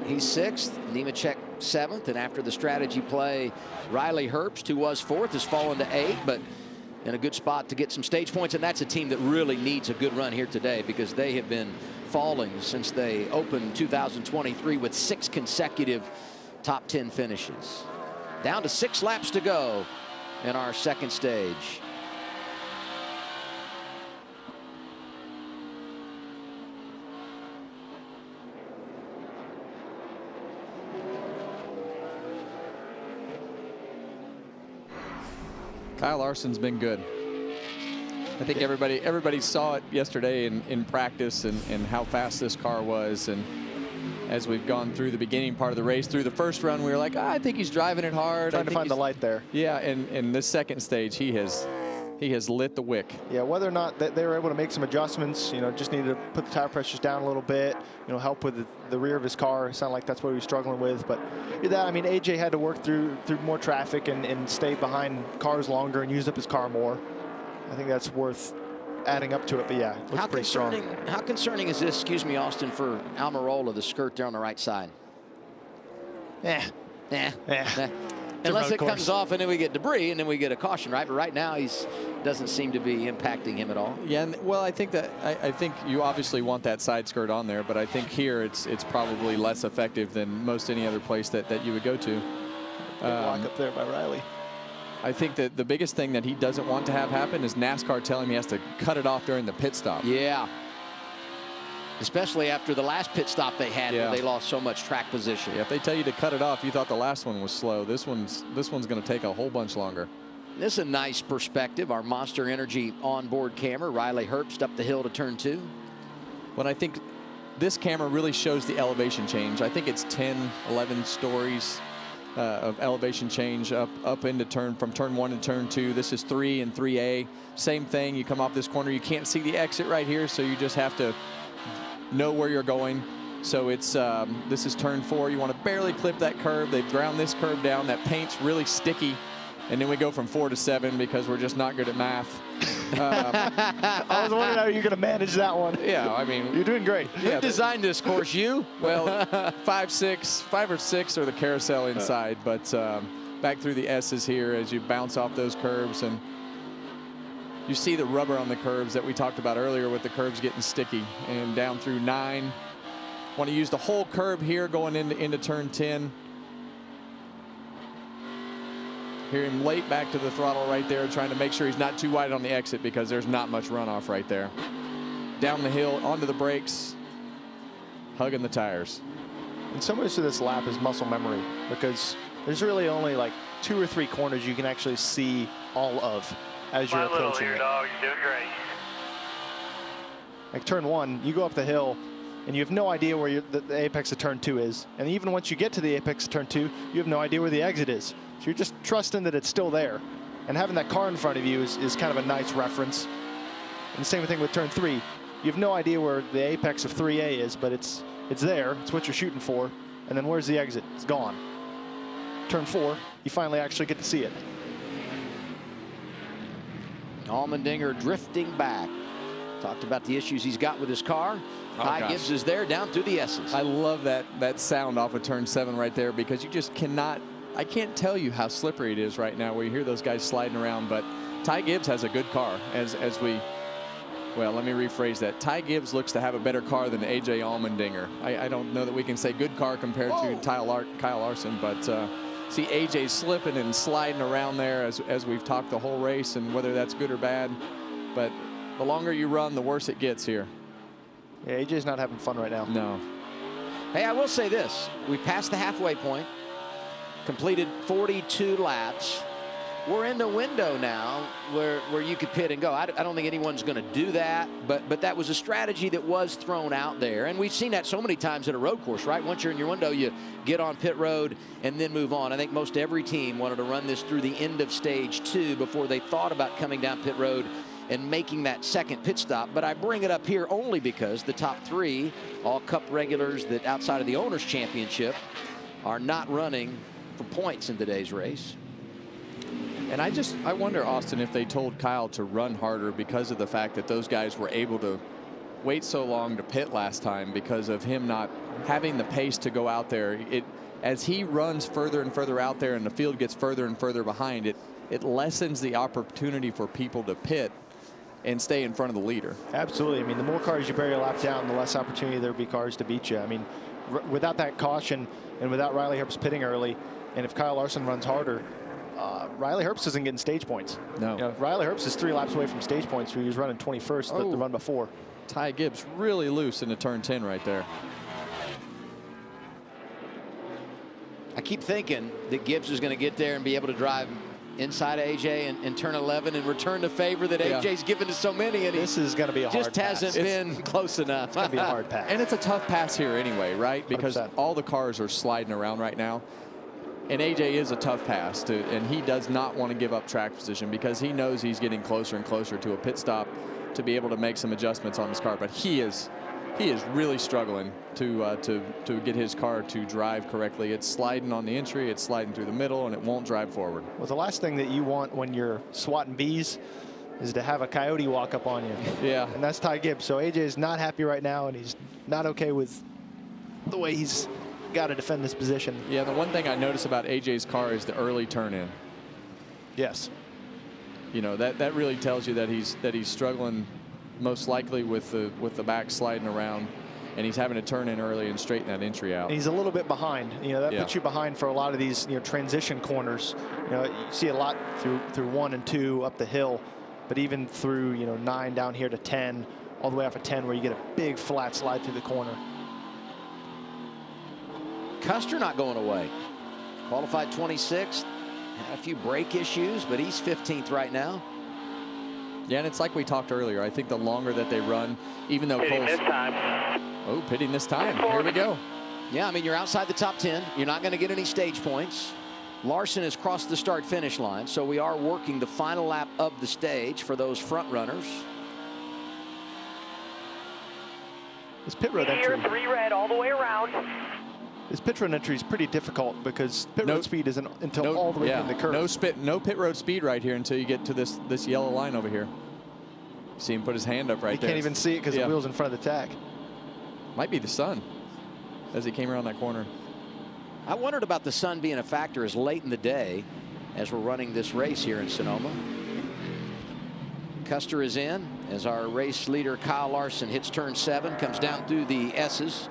He's 6th, Nemechek 7th, and after the strategy play, Riley Herbst, who was 4th, has fallen to 8th, but in a good spot to get some stage points. And that's a team that really needs a good run here today, because they have been falling since they opened 2023 with 6 consecutive top 10 finishes. Down to 6 laps to go in our second stage. Kyle Larson's been good. I think everybody saw it yesterday in practice and how fast this car was. And as we've gone through the beginning part of the race, through the first run, we were like, I think he's driving it hard. Trying to find the light there. Yeah, and in this second stage, he has lit the wick. Yeah, whether or not they were able to make some adjustments, just needed to put the tire pressures down a little bit, help with the rear of his car. It sounded like that's what he was struggling with. But I mean, AJ had to work through more traffic and stay behind cars longer and use up his car more. I think that's worth adding up to it. But yeah, it looks pretty strong. How concerning is this, excuse me, Austin, for Almirola, the skirt there on the right side? Unless it comes off and then we get debris and then we get a caution, right? But right now he doesn't seem to be impacting him at all. Yeah, well, I think you obviously want that side skirt on there, but I think here it's probably less effective than most any other place that you would go to. Block up there by Riley. I think that the biggest thing that he doesn't want to have happen is NASCAR telling him he has to cut it off during the pit stop. Yeah. Especially after the last pit stop they had, where they lost so much track position. Yeah, if they tell you to cut it off, you thought the last one was slow. This one's going to take a whole bunch longer. This is a nice perspective. Our Monster Energy onboard camera. Riley Herbst up the hill to turn 2. When I think this camera really shows the elevation change. I think it's 10, 11 stories of elevation change up into from turn 1 to turn 2. This is 3 and 3A. Same thing. You come off this corner, you can't see the exit right here, so you just have to know where you're going. So it's this is turn 4. You want to barely clip that curve. They've ground this curve down. That paint's really sticky. And then we go from 4 to 7 because we're just not good at math. I was wondering how you're going to manage that one. Yeah, I mean, you're doing great. Who designed this course? You? Well, 5 or 6 are the carousel inside, but back through the S's here as you bounce off those curves, and you see the rubber on the curves that we talked about earlier with the curves getting sticky. And down through 9, want to use the whole curve here going into turn 10. Hear him late back to the throttle right there, trying to make sure he's not too wide on the exit because there's not much runoff right there. Down the hill, onto the brakes, hugging the tires. And so much of this lap is muscle memory, because there's really only like 2 or 3 corners you can actually see all of as you're approaching it. Dog, you're doing great. Like turn 1, you go up the hill and you have no idea where the apex of turn 2 is. And even once you get to the apex of turn 2, you have no idea where the exit is. So you're just trusting that it's still there. And having that car in front of you is kind of a nice reference. And the same thing with turn 3. You have no idea where the apex of 3A is, but it's there. It's what you're shooting for. And then where's the exit? It's gone. Turn 4, you finally actually get to see it. Allmendinger drifting back. Talked about the issues he's got with his car. Ty Gibbs is there down through the S's. I love that sound off of turn 7 right there, because you just cannot, I can't tell you how slippery it is right now where you hear those guys sliding around. But Ty Gibbs has a good car well, let me rephrase that. Ty Gibbs looks to have a better car than AJ Allmendinger. I don't know that we can say good car compared to Kyle Larson, but see AJ slipping and sliding around there as we've talked the whole race, and whether that's good or bad. But the longer you run, the worse it gets here. Yeah, AJ's not having fun right now. No. Hey, I will say this. We passed the halfway point, completed 42 laps. We're in the window now where you could pit and go. I don't think anyone's going to do that, but that was a strategy that was thrown out there. And we've seen that so many times at a road course, right? Once you're in your window, you get on pit road and then move on. I think most every team wanted to run this through the end of stage 2 before they thought about coming down pit road and making that second pit stop. But I bring it up here only because the top 3, all Cup regulars that outside of the Owners' Championship, are not running for points in today's race. And I wonder, Austin, if they told Kyle to run harder because of the fact that those guys were able to wait so long to pit last time because of him not having the pace to go out there. As he runs further and further out there and the field gets further and further behind, it lessens the opportunity for people to pit and stay in front of the leader. Absolutely. I mean, the more cars you bury a lap down, the less opportunity there will be cars to beat you. I mean, without that caution and without Riley Herbst pitting early, and if Kyle Larson runs harder, Riley Herbst isn't getting stage points. No. You know, Riley Herbst is 3 laps away from stage points where he was running 21st the run before. Ty Gibbs really loose into turn 10 right there. I keep thinking that Gibbs is going to get there and be able to drive inside of AJ in turn 11 and return the favor that AJ's given to so many. And this is going to be a hard just hasn't been close enough. It's going to be a hard pass. And it's a tough pass here anyway, right? Because 100%. all the cars are sliding around right now. And AJ is a tough pass, and he does not want to give up track position because he knows he's getting closer and closer to a pit stop to be able to make some adjustments on his car. But he is really struggling to get his car to drive correctly. It's sliding on the entry, it's sliding through the middle, and it won't drive forward. Well, the last thing that you want when you're swatting bees is to have a coyote walk up on you. Yeah. And that's Ty Gibbs. So AJ is not happy right now, and he's not okay with the way he's got to defend this position. Yeah, the one thing I notice about AJ's car is the early turn in. Yes. You know, that really tells you that he's struggling most likely with the back sliding around, and he's having to turn in early and straighten that entry out. And he's a little bit behind. You know, that puts you behind for a lot of these, you know, transition corners. You know, you see a lot through 1 and 2 up the hill, but even through, you know, 9 down here to 10, all the way off of 10 where you get a big flat slide through the corner. Custer not going away. Qualified 26th. Had a few brake issues, but he's 15th right now. Yeah, and it's like we talked earlier. I think the longer that they run, even though Pitting Cole's... this time. Oh, pitting this time. Here we go. Yeah, I mean, you're outside the top 10. You're not going to get any stage points. Larson has crossed the start-finish line, so we are working the final lap of the stage for those front runners. This pit road entry. 3 red all the way around. This pit road entry is pretty difficult because pit road speed isn't until all the way in the curve. No pit road speed right here until you get to this yellow line over here. See him put his hand up right there. You can't even see it because the wheel's in front of the tach. Might be the sun as he came around that corner. I wondered about the sun being a factor as late in the day as we're running this race here in Sonoma. Custer is in as our race leader Kyle Larson hits turn 7, comes down through the S's.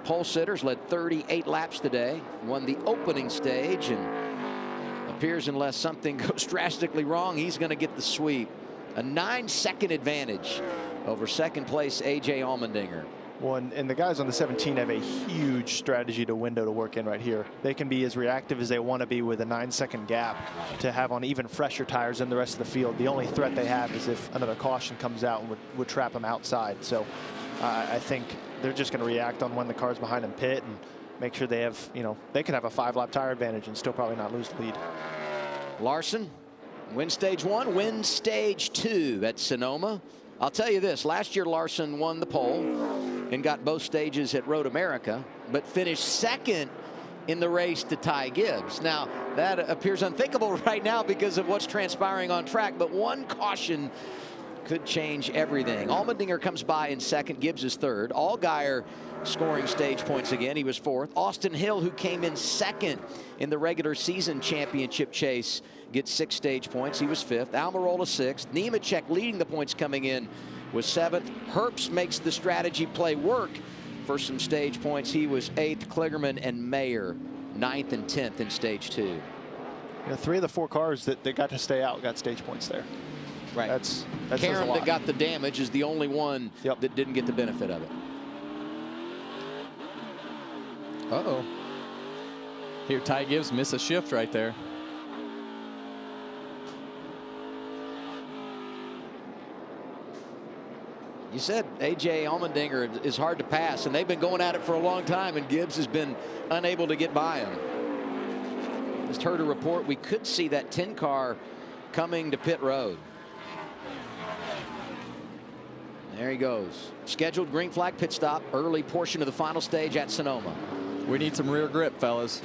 Pole sitters led 38 laps today, won the opening stage, and appears unless something goes drastically wrong, he's going to get the sweep. A 9-second advantage over second place AJ Allmendinger. Well, and the guys on the 17 have a huge strategy window to work in right here. They can be as reactive as they want to be with a 9-second gap to have on even fresher tires than the rest of the field. The only threat they have is if another caution comes out and would trap them outside. So I think they're just going to react on when the cars behind them pit and make sure they have, you know, they can have a 5-lap tire advantage and still probably not lose the lead. Larson wins stage 1, wins stage 2 at Sonoma. I'll tell you this, last year Larson won the pole and got both stages at Road America, but finished second in the race to Ty Gibbs. Now, that appears unthinkable right now because of what's transpiring on track, but one caution could change everything. Allmendinger comes by in second, Gibbs is third. Allgaier scoring stage points again, he was fourth. Austin Hill, who came in second in the regular season championship chase, gets 6 stage points, he was fifth. Almirola sixth. Nemechek leading the points coming in was 7th. Herbst makes the strategy play work for some stage points. He was 8th. Kligerman and Mayer 9th and 10th in stage 2. You know, 3 of the 4 cars that got to stay out got stage points there. Right. That's Karen that got the damage is the only one that didn't get the benefit of it. Uh-oh. Here Ty Gibbs miss a shift right there. You said AJ Allmendinger is hard to pass, and they've been going at it for a long time, and Gibbs has been unable to get by him. Just heard a report we could see that 10 car coming to pit road. There he goes. Scheduled green flag pit stop, early portion of the final stage at Sonoma. We need some rear grip, fellas.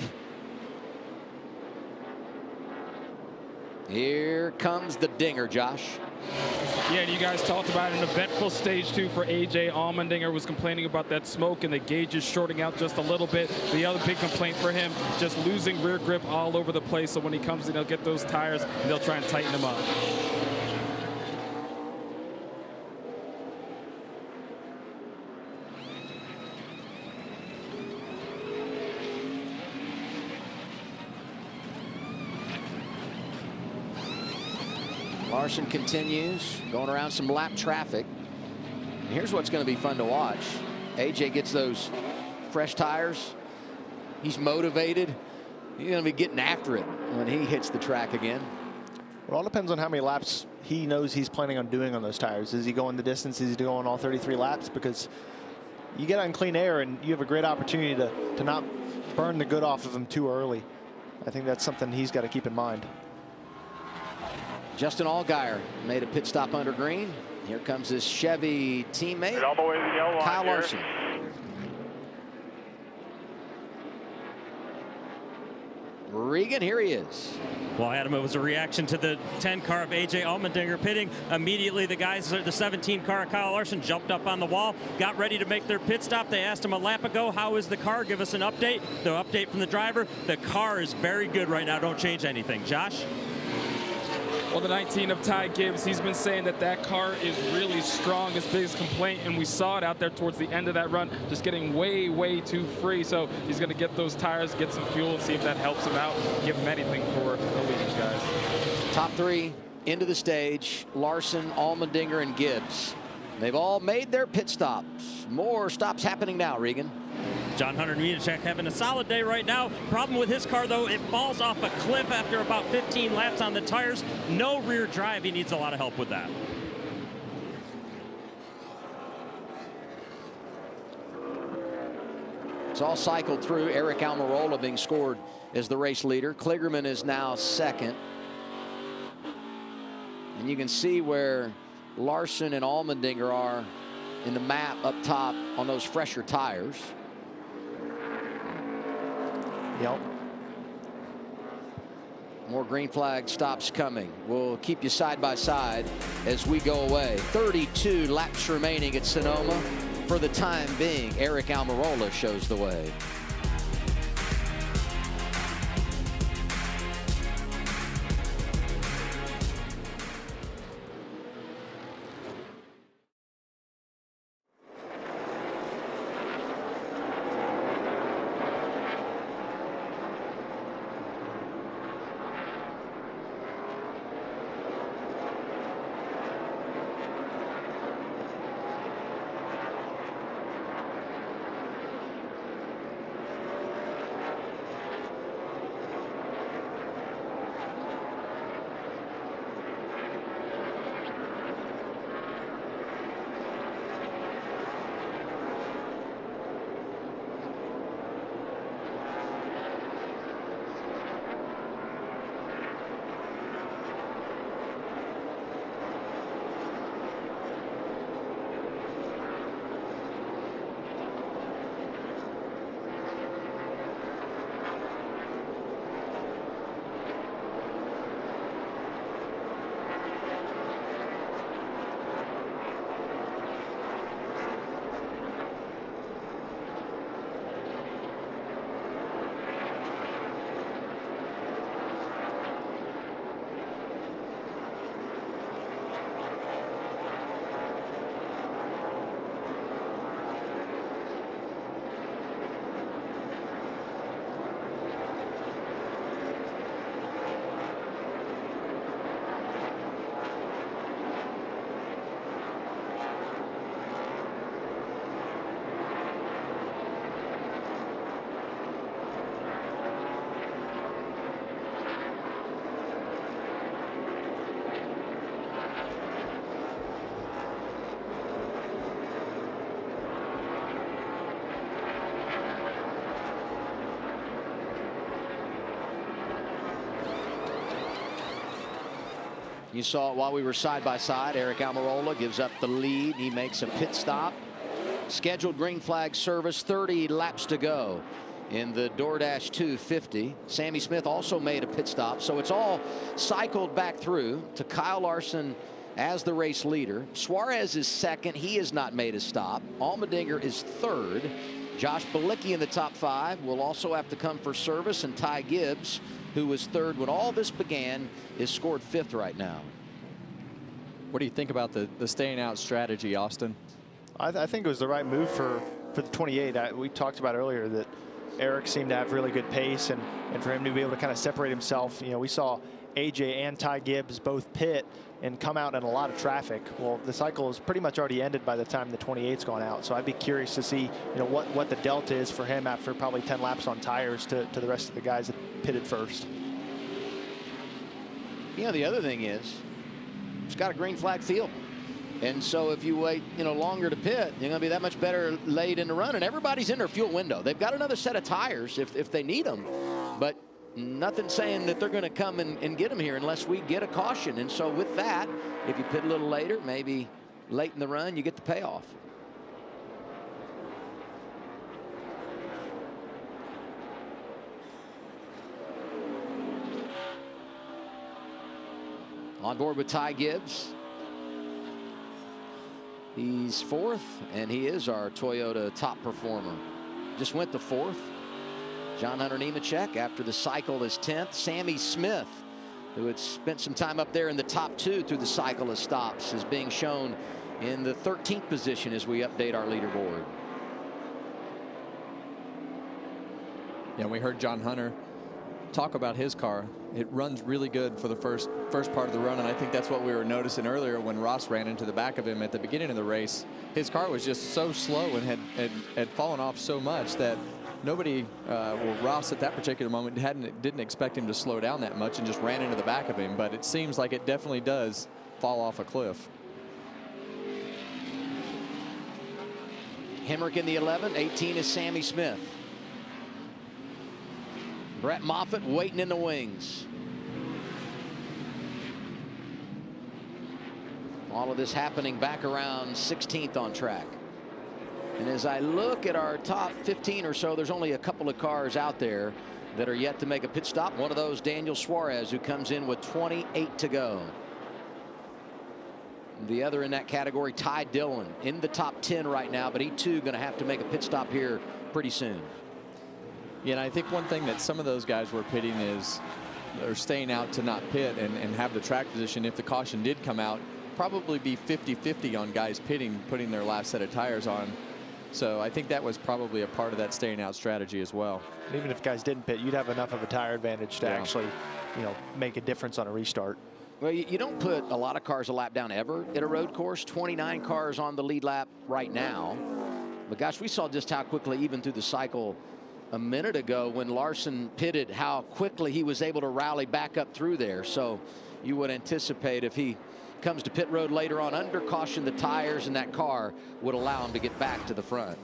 Here comes the dinger, Josh. Yeah, and you guys talked about an eventful stage 2 for A.J. Allmendinger. Was complaining about that smoke and the gauges shorting out just a little bit. The other big complaint for him, just losing rear grip all over the place. So when he comes in, he'll get those tires and they'll try and tighten them up. Larson continues going around some lap traffic. And here's what's going to be fun to watch. AJ gets those fresh tires. He's motivated. He's going to be getting after it when he hits the track again. It all depends on how many laps he knows he's planning on doing on those tires. Is he going the distance? Is he going all 33 laps? Because you get on clean air and you have a great opportunity to not burn the good off of him too early. I think that's something he's got to keep in mind. Justin Allgaier made a pit stop under green. Here comes his Chevy teammate, all the way to the yellow line Kyle here. Larson. Regan, here he is. Well, Adam, it was a reaction to the 10 car of A.J. Allmendinger pitting. Immediately, the guys, the 17 car of Kyle Larson jumped up on the wall, got ready to make their pit stop. They asked him a lap ago, how is the car? Give us an update. The update from the driver, the car is very good right now. Don't change anything. Josh? Well, the 19 of Ty Gibbs, he's been saying that that car is really strong, his biggest complaint, and we saw it out there towards the end of that run, just getting way, way too free. So he's going to get those tires, get some fuel, and see if that helps him out, give him anything for the leaders, guys. Top 3 into the stage, Larson, Allmendinger, and Gibbs. They've all made their pit stops. More stops happening now, Regan. John Hunter Nemechek having a solid day right now. Problem with his car, though, it falls off a cliff after about 15 laps on the tires. No rear drive. He needs a lot of help with that. It's all cycled through. Eric Almirola being scored as the race leader. Kligerman is now second. And you can see where Larson and Allmendinger are in the map up top on those fresher tires. Yep. More green flag stops coming. We'll keep you side by side as we go away. 32 laps remaining at Sonoma. For the time being, Eric Almirola shows the way. You saw it while we were side by side. Eric Almirola gives up the lead. He makes a pit stop. Scheduled green flag service, 30 laps to go in the DoorDash 250. Sammy Smith also made a pit stop. So it's all cycled back through to Kyle Larson as the race leader. Suarez is second. He has not made a stop. Allmendinger is third. Josh Bilicki in the top 5 will also have to come for service, and Ty Gibbs, who was third when all this began, is scored 5th right now. What do you think about the staying out strategy, Austin? I think it was the right move for the 28. We talked about earlier that Eric seemed to have really good pace, and for him to be able to kind of separate himself. You know, we saw AJ and Ty Gibbs both pit and come out in a lot of traffic. Well, the cycle is pretty much already ended by the time the 28's gone out. So I'd be curious to see, you know, what the delta is for him after probably 10 laps on tires to the rest of the guys that pitted first. You know, the other thing is, it's got a green flag field. And so if you wait, you know, longer to pit, you're going to be that much better late in the run. And everybody's in their fuel window. They've got another set of tires if they need them. But nothing saying that they're going to come and get them here unless we get a caution. And so with that, if you pit a little later, maybe late in the run, you get the payoff. On board with Ty Gibbs. He's 4th, and he is our Toyota top performer. Just went to 4th. John Hunter Nemechek after the cycle is 10th. Sammy Smith, who had spent some time up there in the top 2 through the cycle of stops, is being shown in the 13th position as we update our leaderboard. Yeah, we heard John Hunter talk about his car. It runs really good for the first part of the run, and I think that's what we were noticing earlier when Ross ran into the back of him at the beginning of the race. His car was just so slow and had fallen off so much that nobody, well, Ross at that particular moment didn't expect him to slow down that much and just ran into the back of him. But it seems like it definitely does fall off a cliff. Hemrick in the 11, 18 is Sammy Smith. Brett Moffitt waiting in the wings. All of this happening back around 16th on track. And as I look at our top 15 or so, there's only a couple of cars out there that are yet to make a pit stop. One of those, Daniel Suarez, who comes in with 28 to go. The other in that category, Ty Dillon, in the top 10 right now, but he too going to have to make a pit stop here pretty soon. Yeah, and I think one thing that some of those guys were pitting is they're staying out to not pit and have the track position. If the caution did come out, probably be 50-50 on guys pitting, putting their last set of tires on. So I think that was probably a part of that staying out strategy as well. Even if guys didn't pit, you'd have enough of a tire advantage to actually, you know, make a difference on a restart. Well, you don't put a lot of cars a lap down ever at a road course. 29 cars on the lead lap right now. But gosh, we saw just how quickly, even through the cycle a minute ago when Larson pitted, how quickly he was able to rally back up through there. So you would anticipate if he comes to pit road later on under caution, the tires in that car would allow him to get back to the front.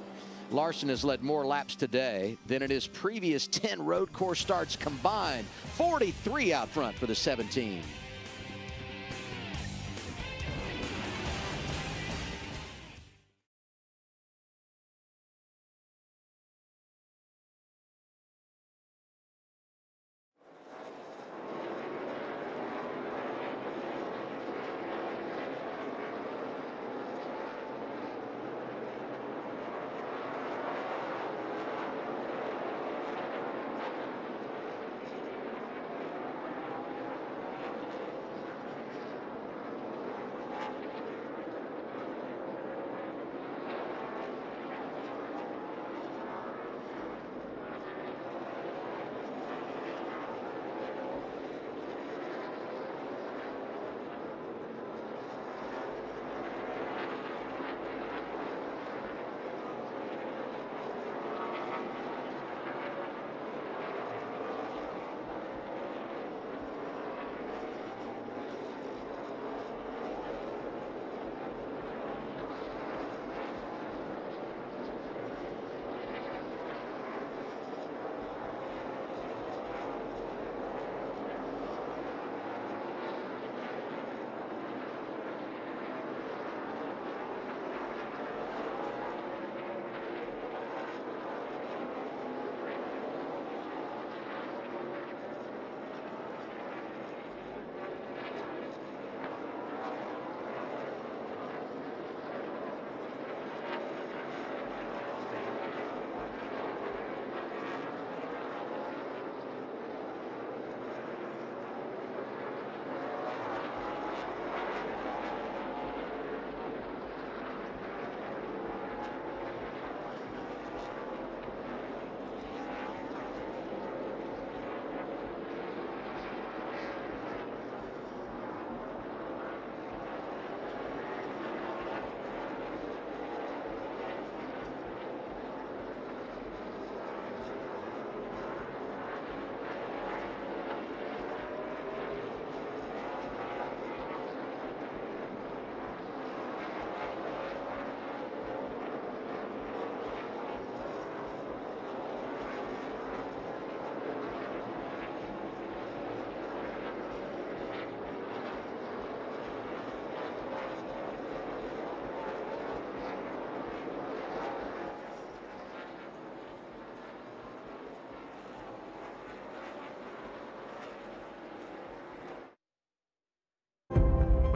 Larson has led more laps today than in his previous 10 road course starts combined. 43 out front for the 17.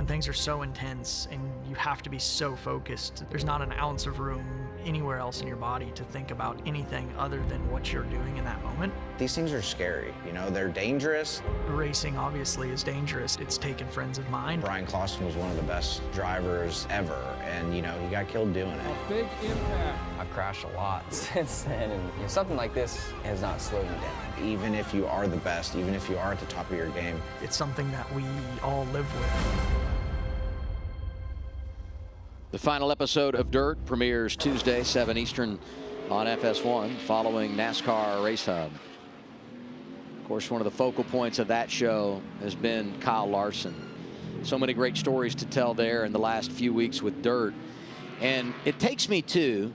when things are so intense and you have to be so focused, there's not an ounce of room anywhere else in your body to think about anything other than what you're doing in that moment. These things are scary, you know, they're dangerous. Racing obviously is dangerous. It's taken friends of mine. Brian Clausen was one of the best drivers ever, and you know, he got killed doing it. A big impact. I've crashed a lot since then, and you know, something like this has not slowed me down. Even if you are the best, even if you are at the top of your game, it's something that we all live with. The final episode of Dirt premieres Tuesday, 7 Eastern on FS1, following NASCAR Race Hub. Of course, one of the focal points of that show has been Kyle Larson. So many great stories to tell there in the last few weeks with Dirt. And it takes me to,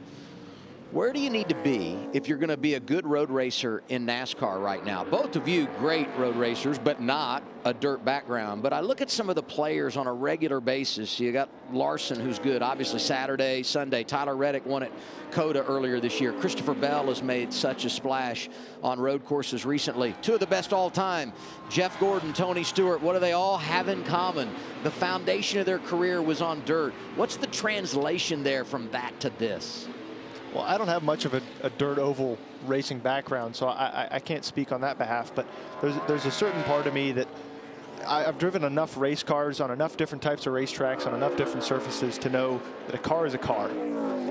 where do you need to be if you're going to be a good road racer in NASCAR right now? Both of you great road racers, but not a dirt background. But I look at some of the players on a regular basis. You got Larson, who's good, obviously Saturday, Sunday. Tyler Reddick won at COTA earlier this year. Christopher Bell has made such a splash on road courses recently. Two of the best all time, Jeff Gordon, Tony Stewart. What do they all have in common? The foundation of their career was on dirt. What's the translation there from that to this? Well, I don't have much of a dirt oval racing background, so I can't speak on that behalf, but there's a certain part of me that I've driven enough race cars on enough different types of racetracks on enough different surfaces to know that a car is a car.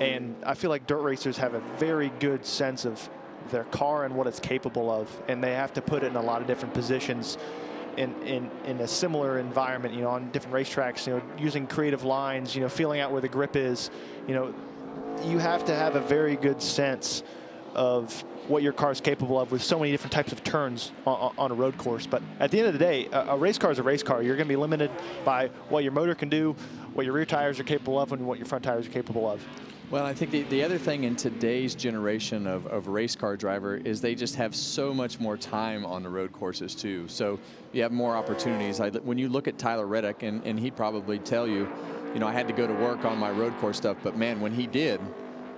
And I feel like dirt racers have a very good sense of their car and what it's capable of, and they have to put it in a lot of different positions in a similar environment, you know, on different racetracks, you know, using creative lines, you know, feeling out where the grip is, you know. You have to have a very good sense of what your car is capable of with so many different types of turns on a road course. But at the end of the day, a race car is a race car. You're going to be limited by what your motor can do, what your rear tires are capable of, and what your front tires are capable of. Well, I think the other thing in today's generation of race car driver is they just have so much more time on the road courses too. So you have more opportunities. When you look at Tyler Reddick, and he'd probably tell you, you know, I had to go to work on my road course stuff, but man, when he did,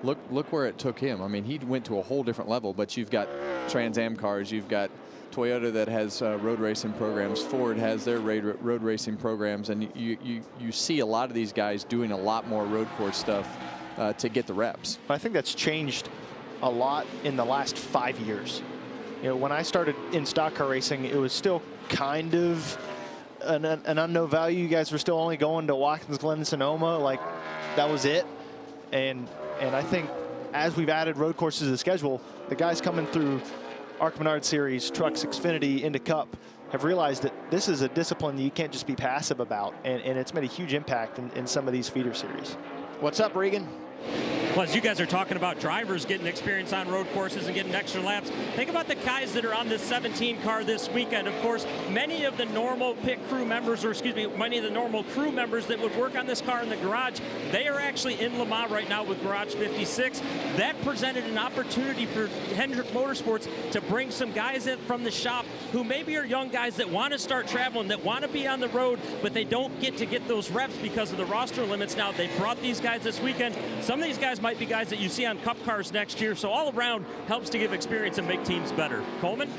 look where it took him. I mean, he went to a whole different level, but you've got Trans Am cars, you've got Toyota that has road racing programs, Ford has their road racing programs, and you see a lot of these guys doing a lot more road course stuff to get the reps. I think that's changed a lot in the last 5 years. You know, when I started in stock car racing, it was still kind of an unknown value. You guys were still only going to Watkins Glen and Sonoma, like that was it. And I think as we've added road courses to the schedule, the guys coming through Arc Menard Series, Trucks, Xfinity, into Cup have realized that this is a discipline that you can't just be passive about, and it's made a huge impact in some of these feeder series. What's up, Regan? Well, as you guys are talking about drivers getting experience on road courses and getting extra laps, think about the guys that are on this 17 car this weekend. Of course, many of the normal pit crew members, or excuse me, many of the normal crew members that would work on this car in the garage, they are actually in Le Mans right now with Garage 56. That presented an opportunity for Hendrick Motorsports to bring some guys in from the shop who maybe are young guys that want to start traveling, that want to be on the road, but they don't get those reps because of the roster limits. Now, they brought these guys this weekend. Some of these guys might be guys that you see on Cup cars next year, so all around helps to give experience and make teams better. Coleman?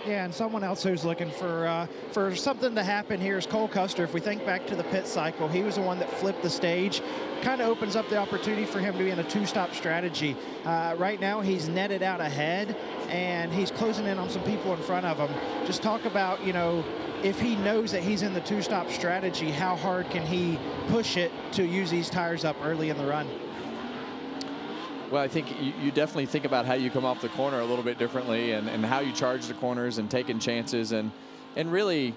Yeah, and someone else who's looking for something to happen here is Cole Custer. If we think back to the pit cycle, he was the one that flipped the stage. Kind of opens up the opportunity for him to be in a two-stop strategy. Right now, he's netted out ahead, and he's closing in on some people in front of him. Just talk about, you know, if he knows that he's in the two-stop strategy, how hard can he push it to use these tires up early in the run? Well, I think you definitely think about how you come off the corner a little bit differently, and how you charge the corners and taking chances. And really,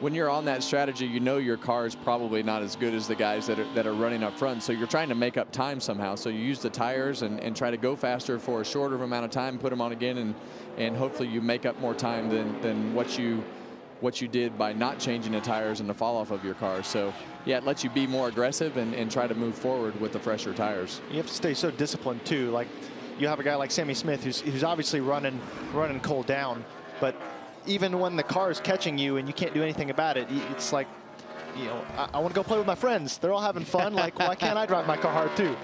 when you're on that strategy, you know your car is probably not as good as the guys that are running up front. So you're trying to make up time somehow. So you use the tires and try to go faster for a shorter amount of time, put them on again, and hopefully you make up more time than what you did by not changing the tires and the fall off of your car. So yeah, it lets you be more aggressive and try to move forward with the fresher tires. You have to stay so disciplined too. Like, you have a guy like Sammy Smith who's obviously running Cole down, but even when the car is catching you and you can't do anything about it, it's like, you know, I want to go play with my friends. They're all having fun. Like, why can't I drive my car hard too?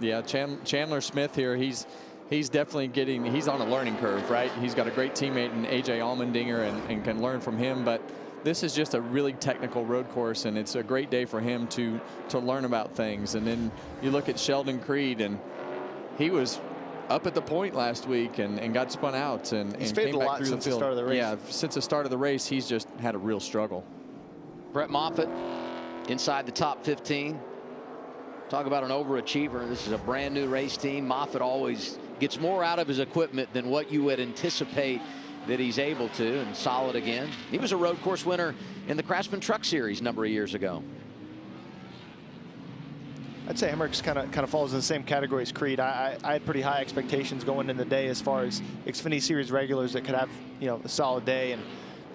Yeah, Chandler Smith here, he's definitely he's on a learning curve, right? He's got a great teammate in AJ Allmendinger and can learn from him, but this is just a really technical road course, and it's a great day for him to learn about things. And then you look at Sheldon Creed, and he was up at the point last week and got spun out and came back through the field. Since the start of the race. Yeah, since the start of the race, he's just had a real struggle. Brett Moffitt inside the top 15. Talk about an overachiever. This is a brand new race team. Moffitt always gets more out of his equipment than what you would anticipate that he's able to, and solid again. He was a road course winner in the Craftsman Truck Series a number of years ago. I'd say Hemrick's kind of falls in the same category as Creed. I had pretty high expectations going in the day as far as Xfinity Series regulars that could have, you know, a solid day, and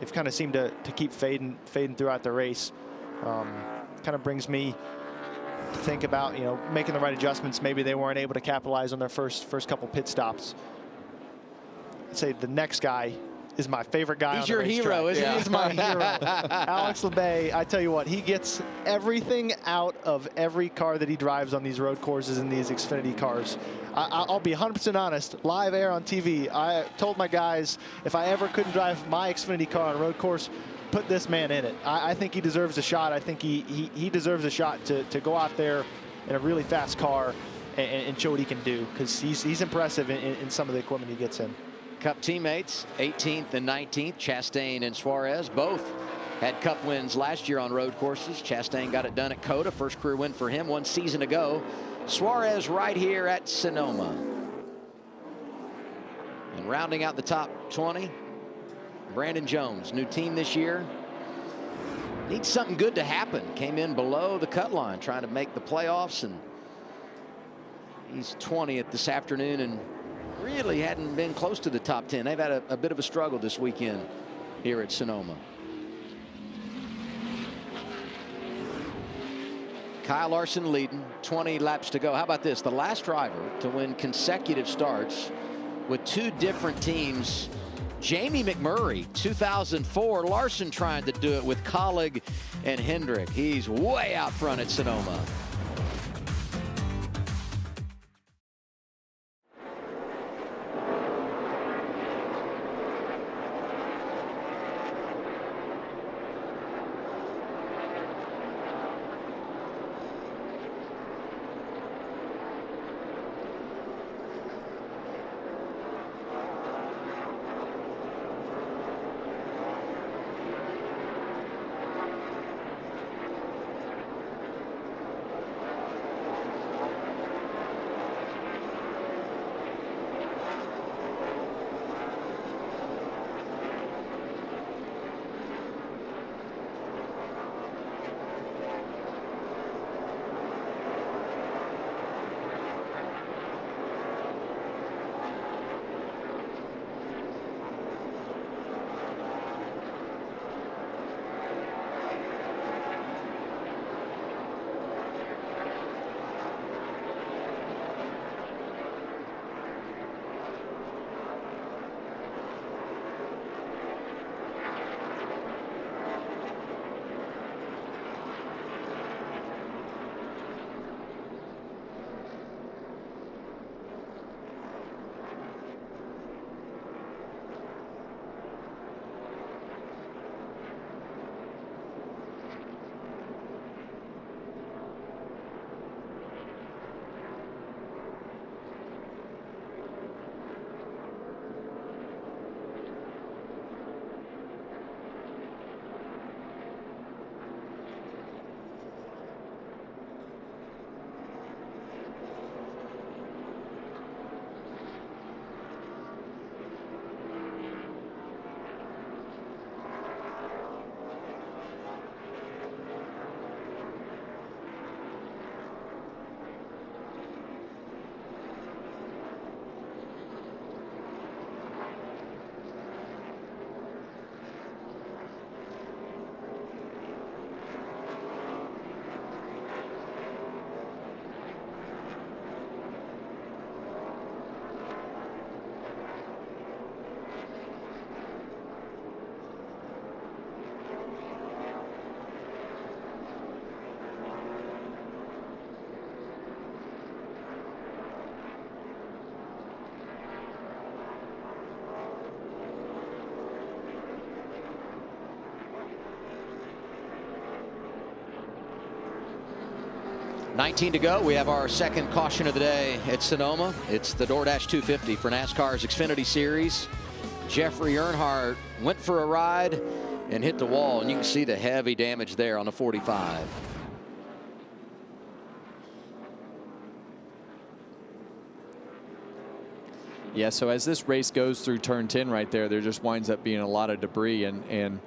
they've kind of seemed to keep fading throughout the race. Kind of brings me to think about, you know, making the right adjustments. Maybe they weren't able to capitalize on their first couple pit stops. I'd say the next guy is my favorite guy. He's your hero, isn't he? He's my hero. Alex LeBay, I tell you what, he gets everything out of every car that he drives on these road courses and these Xfinity cars. I'll be 100% honest, live air on TV, I told my guys, if I ever couldn't drive my Xfinity car on a road course, put this man in it. I think he deserves a shot. I think he deserves a shot to go out there in a really fast car and show what he can do, because he's impressive in some of the equipment he gets in. Cup teammates, 18th and 19th, Chastain and Suarez, both had Cup wins last year on road courses. Chastain got it done at COTA, first career win for him 1 season ago. Suarez right here at Sonoma. And rounding out the top 20, Brandon Jones, new team this year. Needs something good to happen. Came in below the cut line, trying to make the playoffs, and he's 20th this afternoon and really hadn't been close to the top 10. They've had a bit of a struggle this weekend here at Sonoma. Kyle Larson leading, 20 laps to go. How about this? The last driver to win consecutive starts with 2 different teams. Jamie McMurray, 2004. Larson trying to do it with Colleague and Hendrick. He's way out front at Sonoma. 19 to go. We have our second caution of the day at Sonoma. It's the DoorDash 250 for NASCAR's Xfinity Series. Jeffrey Earnhardt went for a ride and hit the wall, and you can see the heavy damage there on the 45. Yeah, so as this race goes through turn 10 right there just winds up being a lot of debris, and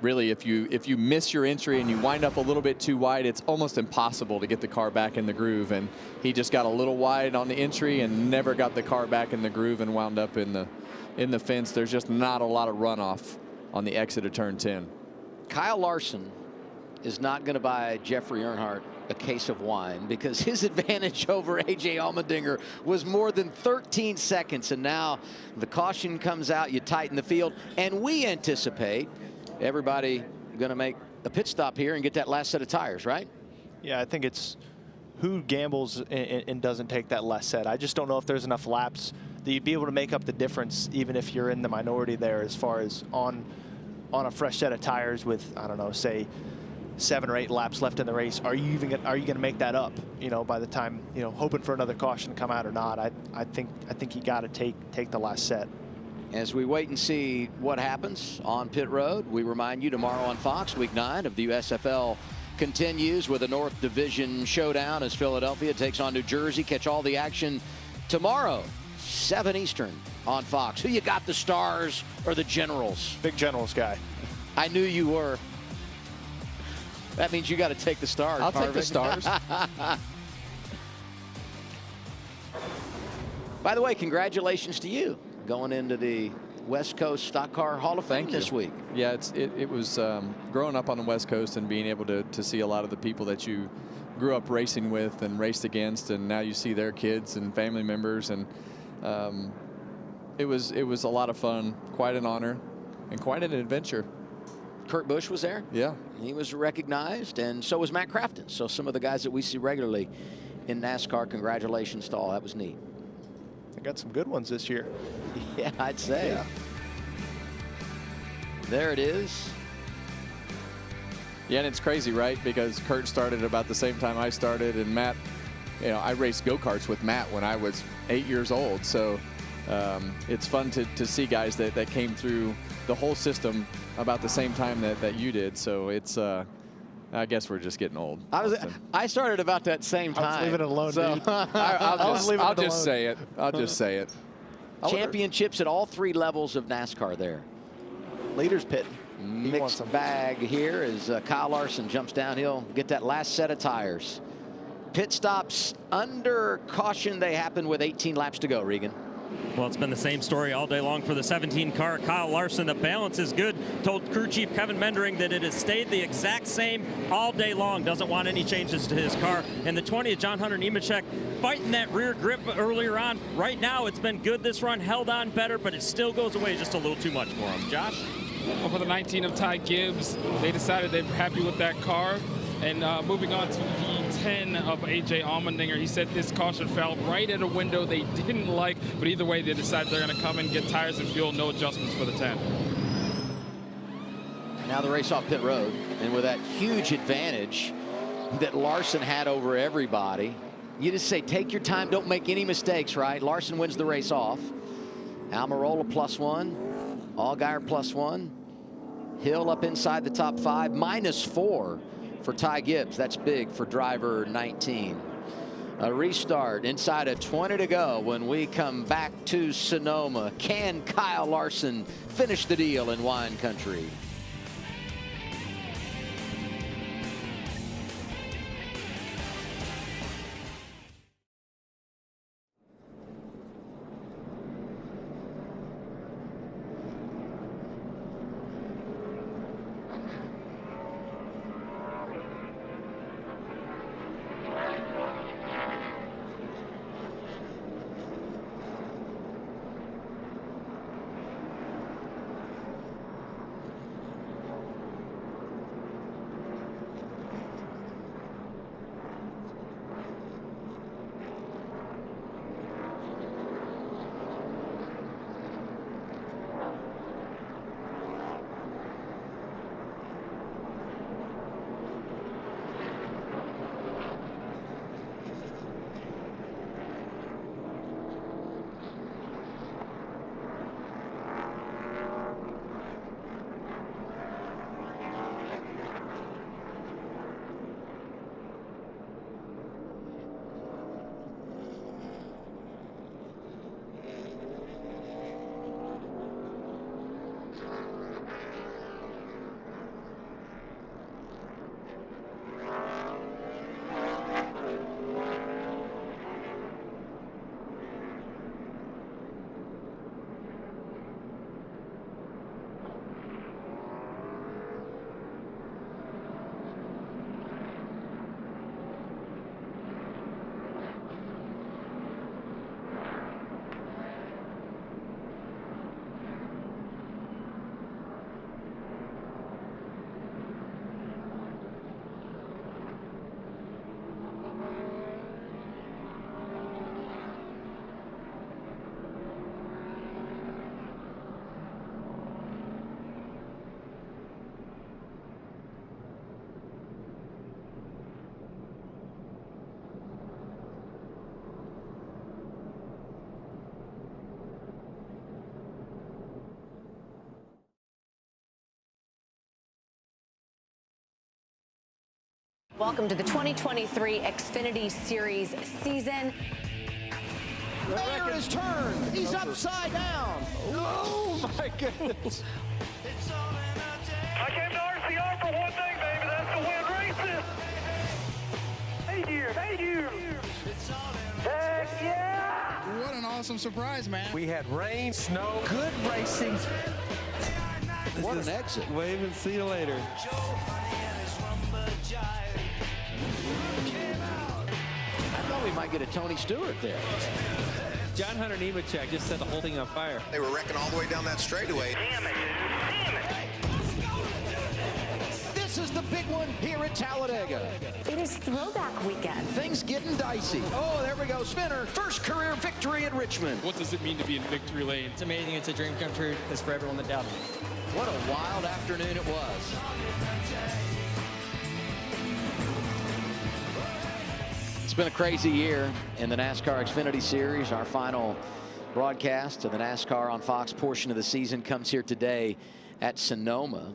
really if you miss your entry and you wind up a little bit too wide, it's almost impossible to get the car back in the groove. And he just got a little wide on the entry and never got the car back in the groove and wound up in the fence. There's just not a lot of runoff on the exit of turn 10. Kyle Larson is not going to buy Jeffrey Earnhardt a case of wine, because his advantage over A.J. Allmendinger was more than 13 seconds. And now the caution comes out, you tighten the field, and we anticipate everybody going to make a pit stop here and get that last set of tires, right? Yeah, I think it's who gambles and doesn't take that last set. I just don't know if there's enough laps that you'd be able to make up the difference, even if you're in the minority there, as far as on a fresh set of tires with, I don't know, say 7 or 8 laps left in the race. Are you going to make that up, you know, by the time, you know, hoping for another caution to come out or not? I think you got to take the last set. As we wait and see what happens on pit road, we remind you tomorrow on Fox, week 9 of the USFL continues with a North Division showdown as Philadelphia takes on New Jersey. Catch all the action tomorrow, 7 Eastern on Fox. Who you got, the Stars or the Generals? Big Generals guy. I knew you were. That means you got to take the Stars. I'll take the Stars. By the way, congratulations to you going into the West Coast Stock Car Hall of Fame this week. Yeah, it was growing up on the West Coast and being able to see a lot of the people that you grew up racing with and raced against, and now you see their kids and family members, and it was a lot of fun, quite an honor, and quite an adventure. Kurt Busch was there. Yeah. He was recognized, and so was Matt Crafton. So some of the guys that we see regularly in NASCAR, congratulations to all. That was neat. I got some good ones this year. Yeah, I'd say. Yeah. There it is. Yeah, and it's crazy, right? Because Kurt started about the same time I started, and Matt, you know, I raced go-karts with Matt when I was 8 years old. So it's fun to see guys that came through the whole system about the same time that you did. So it's I guess we're just getting old. I started about that same time. I was leaving it alone, so dude. I'll just say it. I'll just say it. Championships at all 3 levels of NASCAR there. Leaders pit. Mixed bag here as Kyle Larson jumps downhill, get that last set of tires. Pit stops under caution. They happen with 18 laps to go, Regan. Well, it's been the same story all day long for the 17 car. Kyle Larson, the balance is good. Told crew chief Kevin Mendering that it has stayed the exact same all day long. Doesn't want any changes to his car. And the 20 of John Hunter Nemechek fighting that rear grip earlier on. Right now, it's been good this run, held on better, but it still goes away just a little too much for him. Josh? Well, for the 19 of Ty Gibbs, they decided they were happy with that car. And moving on to the 10 of A.J. Allmendinger, he said this caution fell right at a window they didn't like, but either way, they decided they're going to come and get tires and fuel, no adjustments for the 10. Now the race off pit road, and with that huge advantage that Larson had over everybody, you just say, take your time, don't make any mistakes, right? Larson wins the race off. Almirola +1, Allgaier +1, Hill up inside the top 5, -4. For Ty Gibbs. That's big for driver 19. A restart inside of 20 to go when we come back to Sonoma. Can Kyle Larson finish the deal in wine country? Welcome to the 2023 Xfinity Series season. Mayer is turned. He's upside down. Oh my goodness. I came to RCR for one thing, baby. That's to win races. Thank you. Thank you. Heck yeah. What an awesome surprise, man. We had rain, snow, good racing. What an exit. Wave and see you later. I thought we might get a Tony Stewart there. John Hunter Nemechek just set the whole thing on fire. They were wrecking all the way down that straightaway. Damn it. Damn it. This is the big one here at Talladega. It is throwback weekend. Things getting dicey. Oh, there we go. Spinner. First career victory in Richmond. What does it mean to be in victory lane? It's amazing. It's a dream come true. It's for everyone that doubted. What a wild afternoon it was. It's been a crazy year in the NASCAR Xfinity Series. Our final broadcast of the NASCAR on Fox portion of the season comes here today at Sonoma.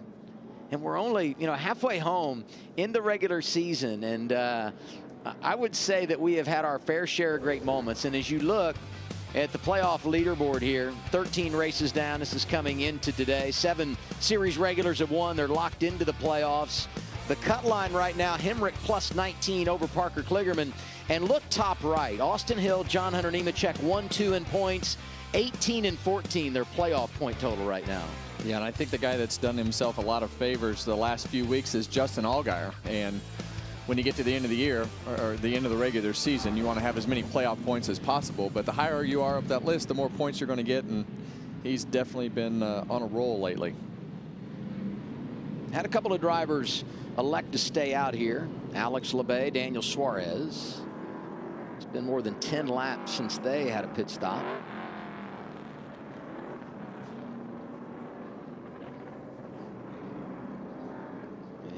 And we're only, halfway home in the regular season. And I would say that we have had our fair share of great moments. And as you look at the playoff leaderboard here, 13 races down. This is coming into today. 7 series regulars have won. They're locked into the playoffs. The cut line right now, Hemrick plus 19 over Parker Kligerman. And look top right, Austin Hill, John Hunter Nemechek, 1-2 in points, 18 and 14, their playoff point total right now. Yeah, and I think the guy that's done himself a lot of favors the last few weeks is Justin Allgaier. And when you get to the end of the year, or the end of the regular season, you want to have as many playoff points as possible. But the higher you are up that list, the more points you're going to get. And he's definitely been on a roll lately. Had a couple of drivers elect to stay out here. Alex Labbe, Daniel Suarez. It's been more than 10 laps since they had a pit stop.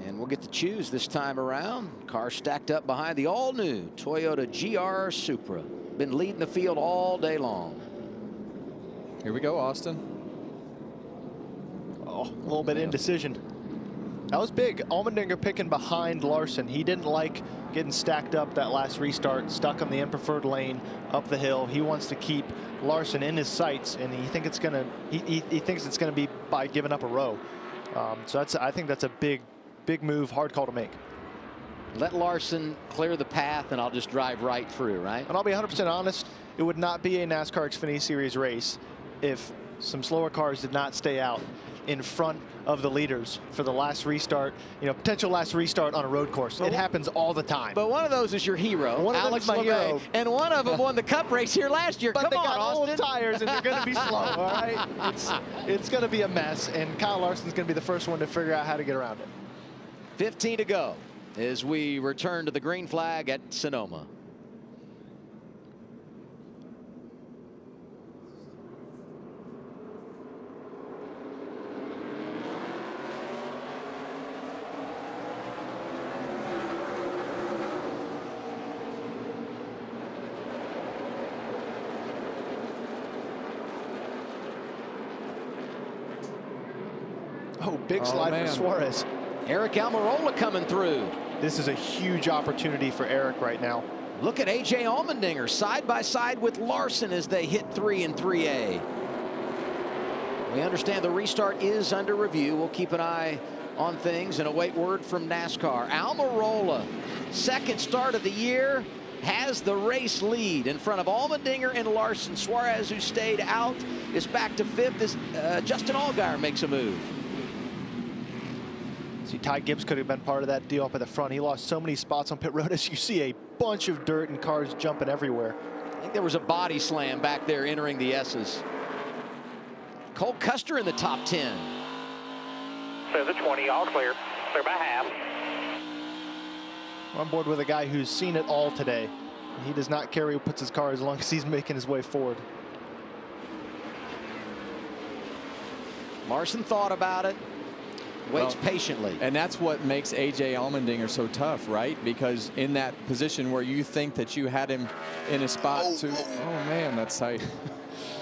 And we'll get to choose this time around. Car stacked up behind the all-new Toyota GR Supra. Been leading the field all day long. Here we go, Austin. Oh, a little bit indecision. That was big. Allmendinger picking behind Larson. He didn't like getting stacked up that last restart, stuck on the unpreferred lane up the hill. He wants to keep Larson in his sights, and he thinks it's gonna be by giving up a row. So I think that's a big move, hard call to make. Let Larson clear the path, and I'll just drive right through, right? And I'll be 100% honest, it would not be a NASCAR Xfinity Series race if some slower cars did not stay out in front of the leaders for the last restart, potential last restart on a road course. It happens all the time. But one of those is your hero, one of Alex my Labbe, hero. And one of them won the Cup race here last year. But Come they on, got Austin. old tires, and they're going to be slow, all right? It's going to be a mess, and Kyle Larson's going to be the first one to figure out how to get around it. 15 to go as we return to the green flag at Sonoma. Oh, big slide for Suarez. Eric Almirola coming through. This is a huge opportunity for Eric right now. Look at A.J. Allmendinger side by side with Larson as they hit 3 in 3A. We understand the restart is under review. We'll keep an eye on things and await word from NASCAR. Almirola, second start of the year, has the race lead in front of Allmendinger and Larson. Suarez, who stayed out, is back to 5th as Justin Allgaier makes a move. See, Ty Gibbs could have been part of that deal up at the front. He lost so many spots on pit road as you see a bunch of dirt and cars jumping everywhere. I think there was a body slam back there entering the S's. Cole Custer in the top 10. So the 20, all clear. Clear by half. We're on board with a guy who's seen it all today. He does not care where he puts his car as long as he's making his way forward. Larson thought about it. Waits patiently. And that's what makes A.J. Allmendinger so tough, right? Because in that position where you think that you had him in a spot oh man, that's tight.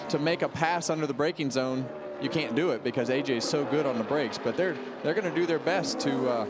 To make a pass under the braking zone, you can't do it because A.J. is so good on the brakes. But they're going to do their best to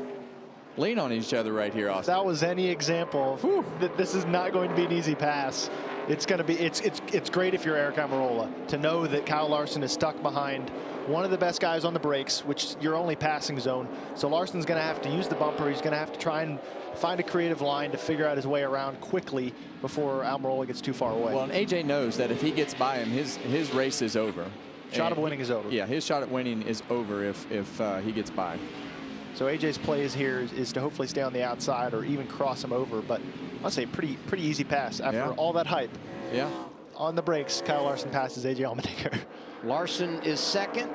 lean on each other right here, Austin. If that was any example of that this is not going to be an easy pass. It's going to be, it's great if you're Eric Almirola to know that Kyle Larson is stuck behind one of the best guys on the brakes, which your only passing zone. So Larson's going to have to use the bumper. He's going to have to try and find a creative line to figure out his way around quickly before Almirola gets too far away. Well, and AJ knows that if he gets by him, his race is over. Shot of winning is over. Yeah, his shot at winning is over if he gets by. So AJ's plays here is to hopefully stay on the outside or even cross him over. But I'll say pretty easy pass after all that hype. Yeah. On the brakes, Kyle Larson passes AJ Allmendinger. Larson is second,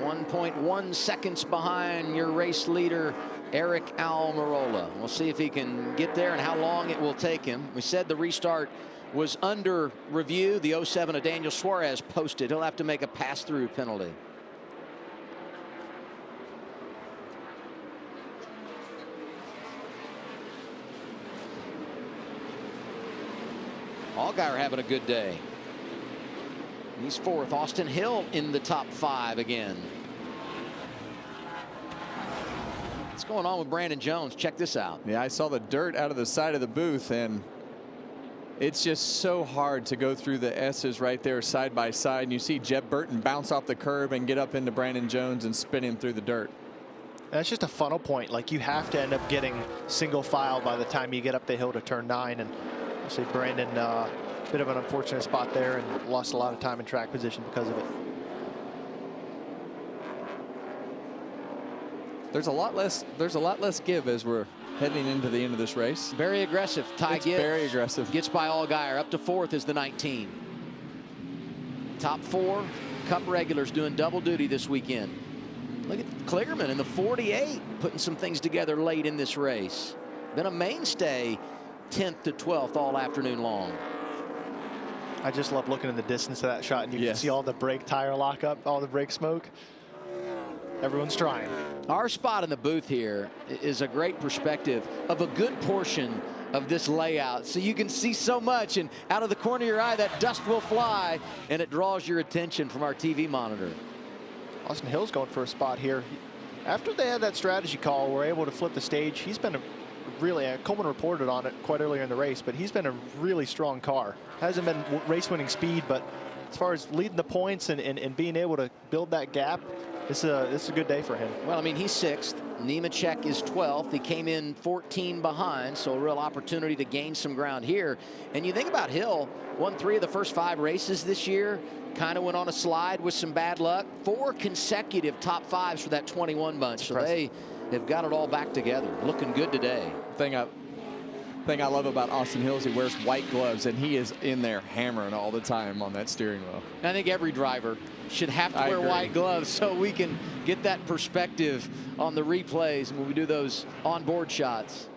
1.1 seconds behind your race leader, Eric Almirola. We'll see if he can get there and how long it will take him. We said the restart was under review. The 07 of Daniel Suarez posted. He'll have to make a pass-through penalty. Allgaier having a good day. He's fourth. Austin Hill in the top 5 again. What's going on with Brandon Jones? Check this out. Yeah, I saw the dirt out of the side of the booth, and it's just so hard to go through the S's right there side by side. And you see Jeb Burton bounce off the curb and get up into Brandon Jones and spin him through the dirt. That's just a funnel point. Like, you have to end up getting single file by the time you get up the hill to turn 9. And I say Brandon, bit of an unfortunate spot there and lost a lot of time in track position because of it. There's a lot less give as we're heading into the end of this race. Very aggressive. Ty Gibbs very aggressive. Gets by Allgaier. Up to 4th is the 19. Top 4 Cup regulars doing double duty this weekend. Look at Kligerman in the 48, putting some things together late in this race. Been a mainstay 10th to 12th all afternoon long. I just love looking in the distance of that shot, and you can see all the brake tire lockup, all the brake smoke. Everyone's trying. Our spot in the booth here is a great perspective of a good portion of this layout. So you can see so much, and out of the corner of your eye, that dust will fly, and it draws your attention from our TV monitor. Austin Hill's going for a spot here. After they had that strategy call, we're able to flip the stage. He's been really, Coleman reported on it quite earlier in the race, but he's been a really strong car. Hasn't been race-winning speed, but as far as leading the points and being able to build that gap, this is a good day for him. Well, I mean, he's 6th. Nemechek is 12th. He came in 14 behind, so a real opportunity to gain some ground here. And you think about Hill, won 3 of the first 5 races this year. Kind of went on a slide with some bad luck. 4 consecutive top 5s for that 21 bunch. So they have got it all back together. Looking good today. Thing I love about Austin Hill is he wears white gloves, and he is in there hammering all the time on that steering wheel. I think every driver should have to wear white gloves so we can get that perspective on the replays when we do those onboard shots.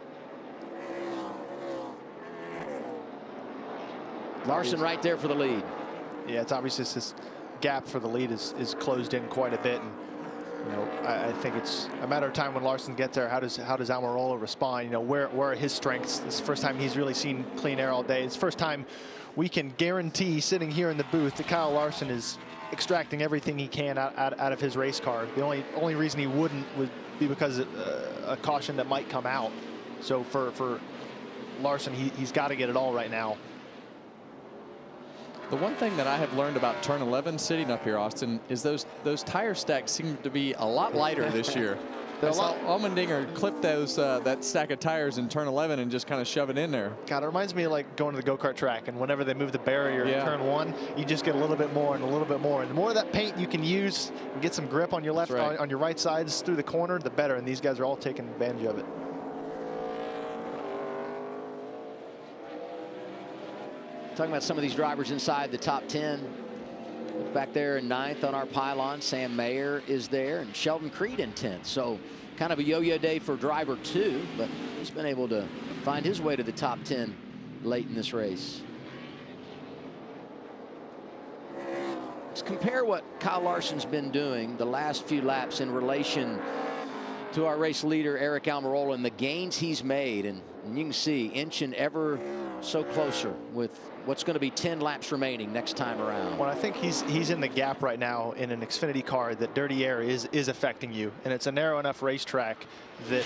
Larson right there for the lead. Yeah, it's obvious this gap for the lead is closed in quite a bit. And, you know, I think it's a matter of time when Larson gets there. How does Almirola respond? You know, where are his strengths? This is the first time he's really seen clean air all day. It's the first time we can guarantee sitting here in the booth that Kyle Larson is extracting everything he can out of his race car. The only reason he wouldn't would be because of a caution that might come out. So for Larson, he's got to get it all right now. The one thing that I have learned about turn 11 sitting up here, Austin, is those tire stacks seem to be a lot lighter this year. Allmendinger clipped that stack of tires in turn 11 and just kind of shove it in there. God, it reminds me of like going to the go-kart track, and whenever they move the barrier in turn 1, you just get a little bit more and a little bit more. And the more of that paint you can use and get some grip on your left, on your right sides through the corner, the better. And these guys are all taking advantage of it. Talking about some of these drivers inside the top 10. Look back there in 9th on our pylon. Sam Mayer is there, and Sheldon Creed in 10th. So kind of a yo-yo day for driver 2, but he's been able to find his way to the top 10 late in this race. Let's compare what Kyle Larson's been doing the last few laps in relation to our race leader, Eric Almirola, and the gains he's made. And you can see inching ever so closer with what's going to be 10 laps remaining next time around. Well, I think he's in the gap right now in an Xfinity car that dirty air is affecting you, and it's a narrow enough racetrack that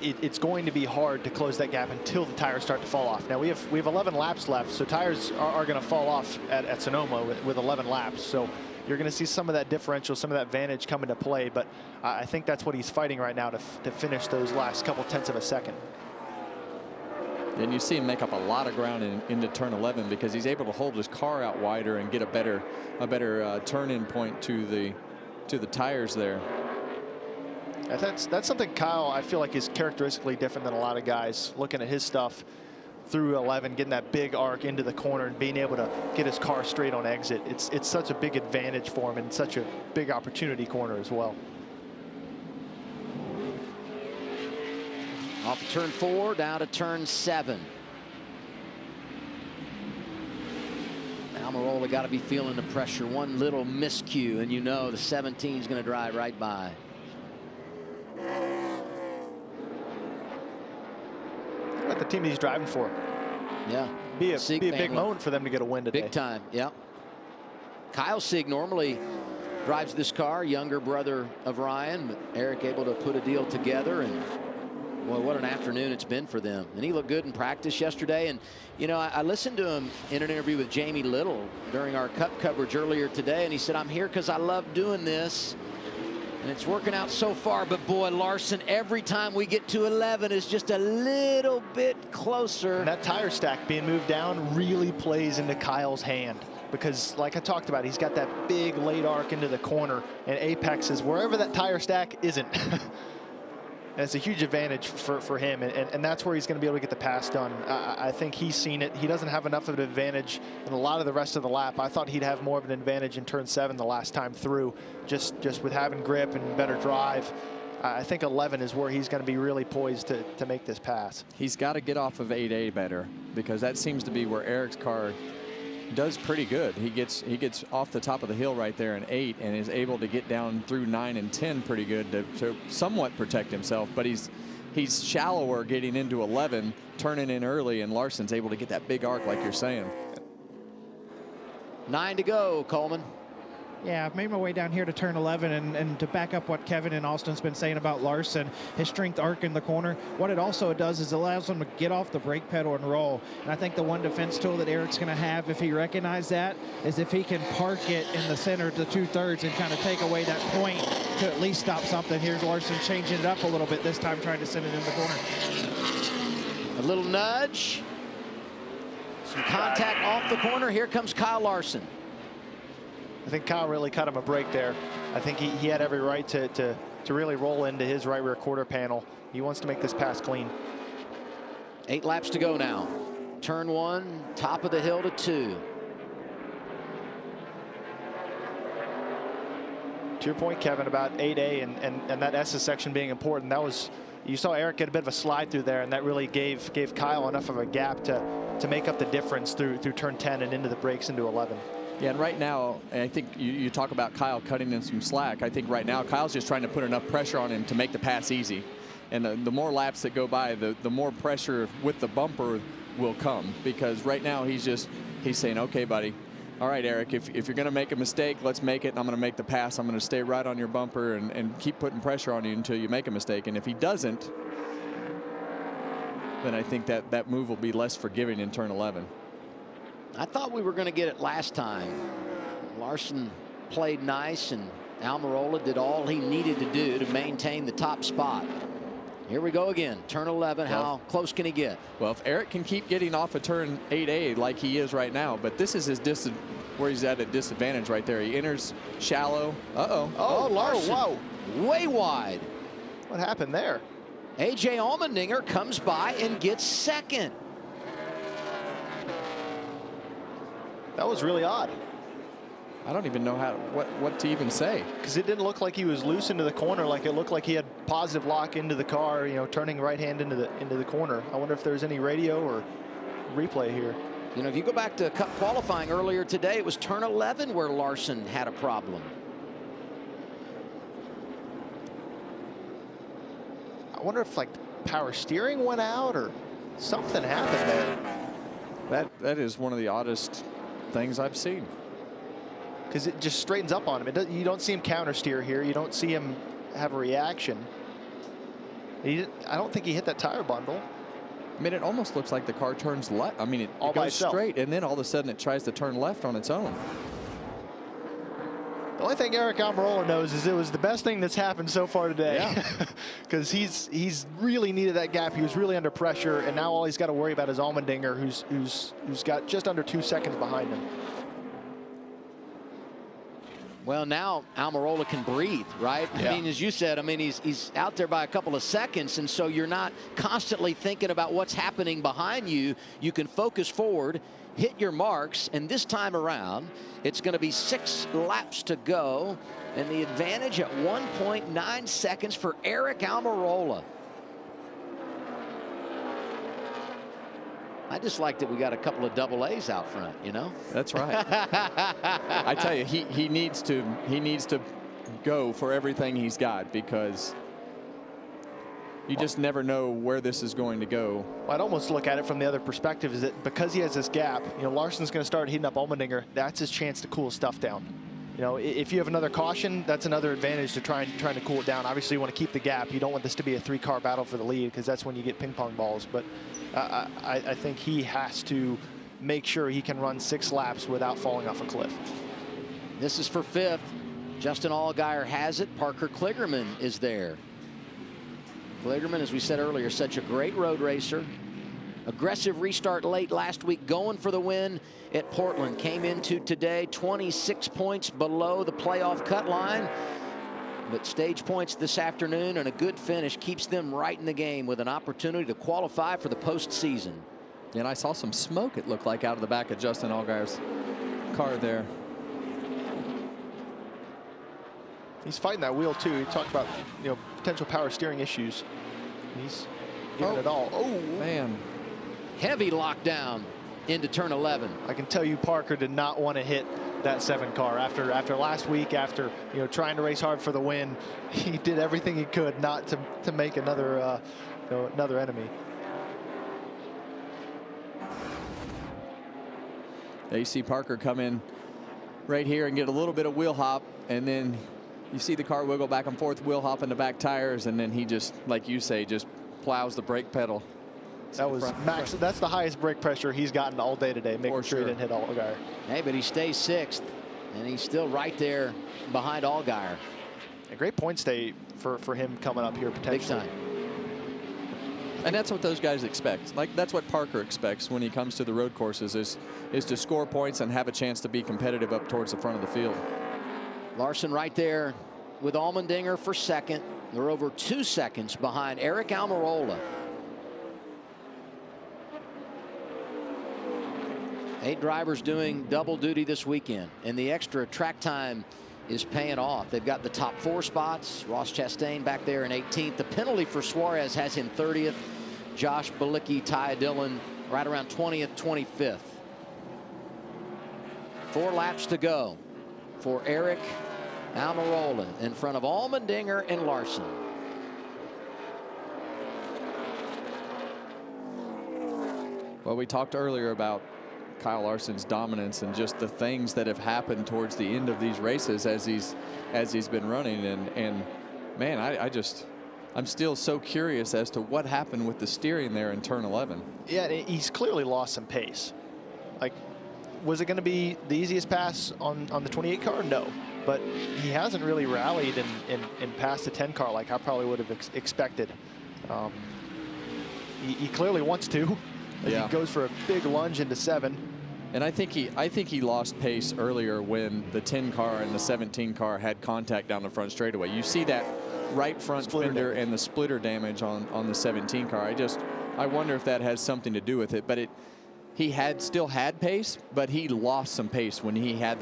it's going to be hard to close that gap until the tires start to fall off. Now we have 11 laps left, so tires are going to fall off at Sonoma with 11 laps. So you're going to see some of that differential, some of that advantage come into play. But I think that's what he's fighting right now to finish those last couple tenths of a second. And you see him make up a lot of ground into turn 11 because he's able to hold his car out wider and get a better turn-in point to the tires there. That's something Kyle, I feel like, is characteristically different than a lot of guys. Looking at his stuff through 11, getting that big arc into the corner and being able to get his car straight on exit. It's such a big advantage for him and such a big opportunity corner as well. Off of turn 4 down to turn 7. Almirola got to be feeling the pressure. One little miscue and you know the 17 is going to drive right by. What the team he's driving for. Yeah. Be a big moment for them to get a win today. Big time. Yeah. Kyle Sieg normally drives this car, younger brother of Ryan, but Eric able to put a deal together, and boy, what an afternoon it's been for them. And he looked good in practice yesterday. And, you know, I listened to him in an interview with Jamie Little during our Cup coverage earlier today, and he said, I'm here because I love doing this. And it's working out so far, but boy, Larson, every time we get to 11 is just a little bit closer. And that tire stack being moved down really plays into Kyle's hand because, like I talked about, he's got that big late arc into the corner, and apex is wherever that tire stack isn't. And it's a huge advantage for him, and that's where he's going to be able to get the pass done. I think he's seen it. He doesn't have enough of an advantage in a lot of the rest of the lap. I thought he'd have more of an advantage in turn 7 the last time through, just with having grip and better drive. I think 11 is where he's going to be really poised to make this pass. He's got to get off of 8A better because that seems to be where Eric's car does pretty good. He gets off the top of the hill right there in 8 and is able to get down through 9 and 10 pretty good to somewhat protect himself, but he's shallower getting into 11, turning in early, and Larson's able to get that big arc like you're saying. 9 to go, Coleman. Yeah, I've made my way down here to turn 11, and to back up what Kevin and Austin's been saying about Larson, his strength arc in the corner, what it also does is allows him to get off the brake pedal and roll. And I think the one defense tool that Eric's going to have, if he recognizes that, is if he can park it in the center to 2/3 and kind of take away that point to at least stop something. Here's Larson changing it up a little bit this time, trying to send it in the corner. A little nudge. Some contact off the corner. Here comes Kyle Larson. I think Kyle really cut him a break there. I think he had every right to really roll into his right rear quarter panel. He wants to make this pass clean. 8 laps to go now. Turn 1, top of the hill to 2. To your point, Kevin, about 8A and that S's section being important, that was, you saw Eric get a bit of a slide through there, and that really gave Kyle enough of a gap to make up the difference through turn 10 and into the brakes into 11. Yeah, and right now, I think you talk about Kyle cutting in some slack. I think right now Kyle's just trying to put enough pressure on him to make the pass easy. And the more laps that go by, the more pressure with the bumper will come. Because right now he's saying, okay, buddy, all right, Eric, if you're going to make a mistake, let's make it, and I'm going to make the pass. I'm going to stay right on your bumper and keep putting pressure on you until you make a mistake. And if he doesn't, then I think that move will be less forgiving in turn 11. I thought we were going to get it last time. Larson played nice, and Almirola did all he needed to do to maintain the top spot. Here we go again. Turn 11. How close can he get? Well, if Eric can keep getting off of turn 8A like he is right now, but this is his where he's at a disadvantage right there. He enters shallow. Oh, Larson. Whoa. Way wide. What happened there? A.J. Allmendinger comes by and gets second. That was really odd. I don't even know what to even say. Because it didn't look like he was loose into the corner. Like it looked like he had positive lock into the car, you know, turning right hand into the corner. I wonder if there's any radio or replay here. You know, if you go back to Cup qualifying earlier today, it was turn 11 where Larson had a problem. I wonder if like power steering went out or something happened there. That is one of the oddest things I've seen. Because it just straightens up on him. You don't see him counter steer here. You don't see him have a reaction. I don't think he hit that tire bundle. I mean, it almost looks like the car turns left. I mean, it goes straight, and then all of a sudden it tries to turn left on its own. The only thing Eric Almirola knows is it was the best thing that's happened so far today. Because he's really needed that gap. He was really under pressure, and now all he's got to worry about is Allmendinger, who's got just under 2 seconds behind him. Well, now Almirola can breathe, right? Yeah. I mean, as you said, I mean, he's out there by a couple of seconds, and so you're not constantly thinking about what's happening behind you. You can focus forward, hit your marks, and this time around, it's going to be 6 laps to go, and the advantage at 1.9 seconds for Eric Almirola. I just like that we got a couple of double A's out front, you know? That's right. I tell you, he needs to go for everything he's got, because you just never know where this is going to go. Well, I'd almost look at it from the other perspective, is that because he has this gap, you know, Larson's going to start heating up Allmendinger. That's his chance to cool stuff down. You know, if you have another caution, that's another advantage to trying to cool it down. Obviously, you want to keep the gap. You don't want this to be a 3-car battle for the lead, because that's when you get ping pong balls. But I think he has to make sure he can run 6 laps without falling off a cliff. This is for 5th. Justin Allgaier has it. Parker Kligerman is there. Kligerman, as we said earlier, such a great road racer. Aggressive restart late last week, going for the win at Portland. Came into today 26 points below the playoff cut line, but stage points this afternoon, and a good finish keeps them right in the game with an opportunity to qualify for the postseason. And I saw some smoke, it looked like, out of the back of Justin Allgaier's car there. He's fighting that wheel too. He talked about, you know, potential power steering issues. He's giving it all. Oh man. Heavy lockdown into turn 11. I can tell you Parker did not want to hit that 7 car after last week, after, you know, trying to race hard for the win. He did everything he could not to make another you know, another enemy. Yeah, you see Parker come in right here and get a little bit of wheel hop, and then you see the car wiggle back and forth, wheel hop in the back tires, and then he just, like you say, just plows the brake pedal. That was max. That's the highest brake pressure he's gotten all day today, making sure he didn't hit Allgaier. Hey, but he stays 6th, and he's still right there behind Allgaier. A great point stay for him coming up here potentially. Big time. And that's what those guys expect. Like, that's what Parker expects when he comes to the road courses, is to score points and have a chance to be competitive up towards the front of the field. Larson right there with Allmendinger for 2nd. They're over 2 seconds behind Eric Almirola. 8 drivers doing double duty this weekend, and the extra track time is paying off. They've got the top 4 spots. Ross Chastain back there in 18th. The penalty for Suarez has him 30th. Josh Bilicki, Ty Dillon right around 20th, 25th. 4 laps to go for Eric Almirola in front of Allmendinger and Larson. Well, we talked earlier about Kyle Larson's dominance and just the things that have happened towards the end of these races as he's been running, and man, I'm still so curious as to what happened with the steering there in turn 11. Yeah, he's clearly lost some pace. Like, was it going to be the easiest pass on the 28 car? No, but he hasn't really rallied and passed the 10 car like I probably would have expected. He clearly wants to. Yeah. He goes for a big lunge into 7. And I think he lost pace earlier when the 10 car and the 17 car had contact down the front straightaway. You see that right front fender and the splitter damage on the 17 car. I wonder if that has something to do with it. But he still had pace, but he lost some pace when he got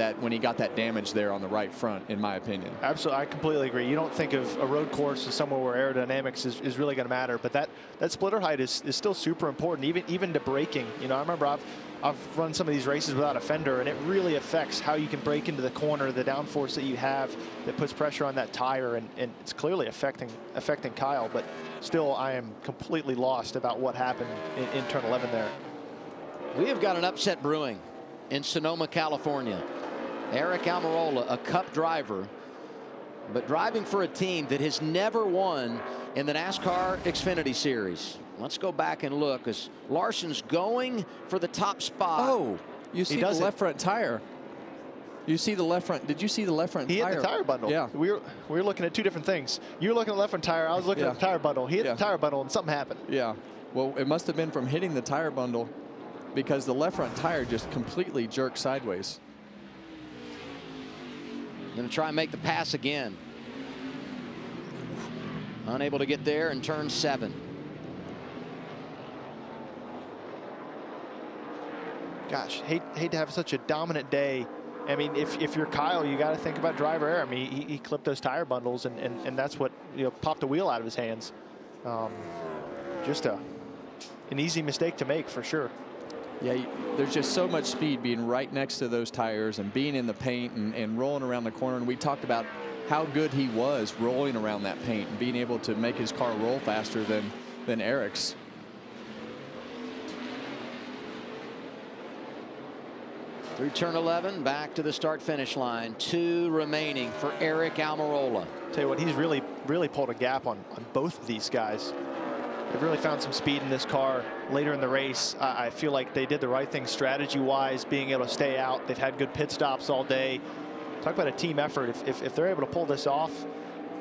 that damage there on the right front, in my opinion. Absolutely, I completely agree. You don't think of a road course as somewhere where aerodynamics is really going to matter, but that splitter height is still super important, even to braking. You know, I remember I've run some of these races without a fender, and it really affects how you can brake into the corner, the downforce that you have that puts pressure on that tire, and it's clearly affecting Kyle. But still, I am completely lost about what happened in turn 11 there. We have got an upset brewing in Sonoma, California. Eric Almirola, a Cup driver, but driving for a team that has never won in the NASCAR Xfinity Series. Let's go back and look as Larson's going for the top spot. Oh, you see the left front tire. You see the left front. Did you see the left front tire? He hit the tire bundle. Yeah. We were looking at two different things. You were looking at the left front tire. I was looking at the tire bundle. He hit the tire bundle and something happened. Yeah. Well, it must have been from hitting the tire bundle because the left front tire just completely jerked sideways. Going to try and make the pass again. Unable to get there in turn 7. Gosh, hate to have such a dominant day. I mean, if you're Kyle, you got to think about driver error. I mean, he clipped those tire bundles, and that's what, you know, popped the wheel out of his hands. Just an easy mistake to make for sure. Yeah, there's just so much speed being right next to those tires and being in the paint and rolling around the corner. And we talked about how good he was rolling around that paint and being able to make his car roll faster than Eric's. Through turn 11, back to the start-finish line. 2 remaining for Eric Almirola. Tell you what, he's really pulled a gap on both of these guys. They've really found some speed in this car later in the race. I feel like they did the right thing strategy-wise, being able to stay out. They've had good pit stops all day. Talk about a team effort. If they're able to pull this off,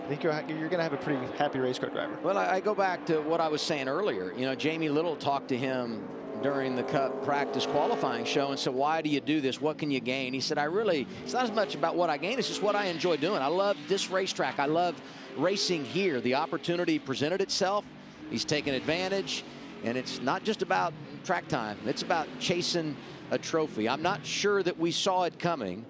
I think you're going to have a pretty happy race car driver. Well, I go back to what I was saying earlier. You know, Jamie Little talked to him during the Cup practice qualifying show and said, why do you do this? What can you gain? He said, it's not as much about what I gain, it's just what I enjoy doing. I love this racetrack. I love racing here. The opportunity presented itself. He's taken advantage, and it's not just about track time. It's about chasing a trophy. I'm not sure that we saw it coming,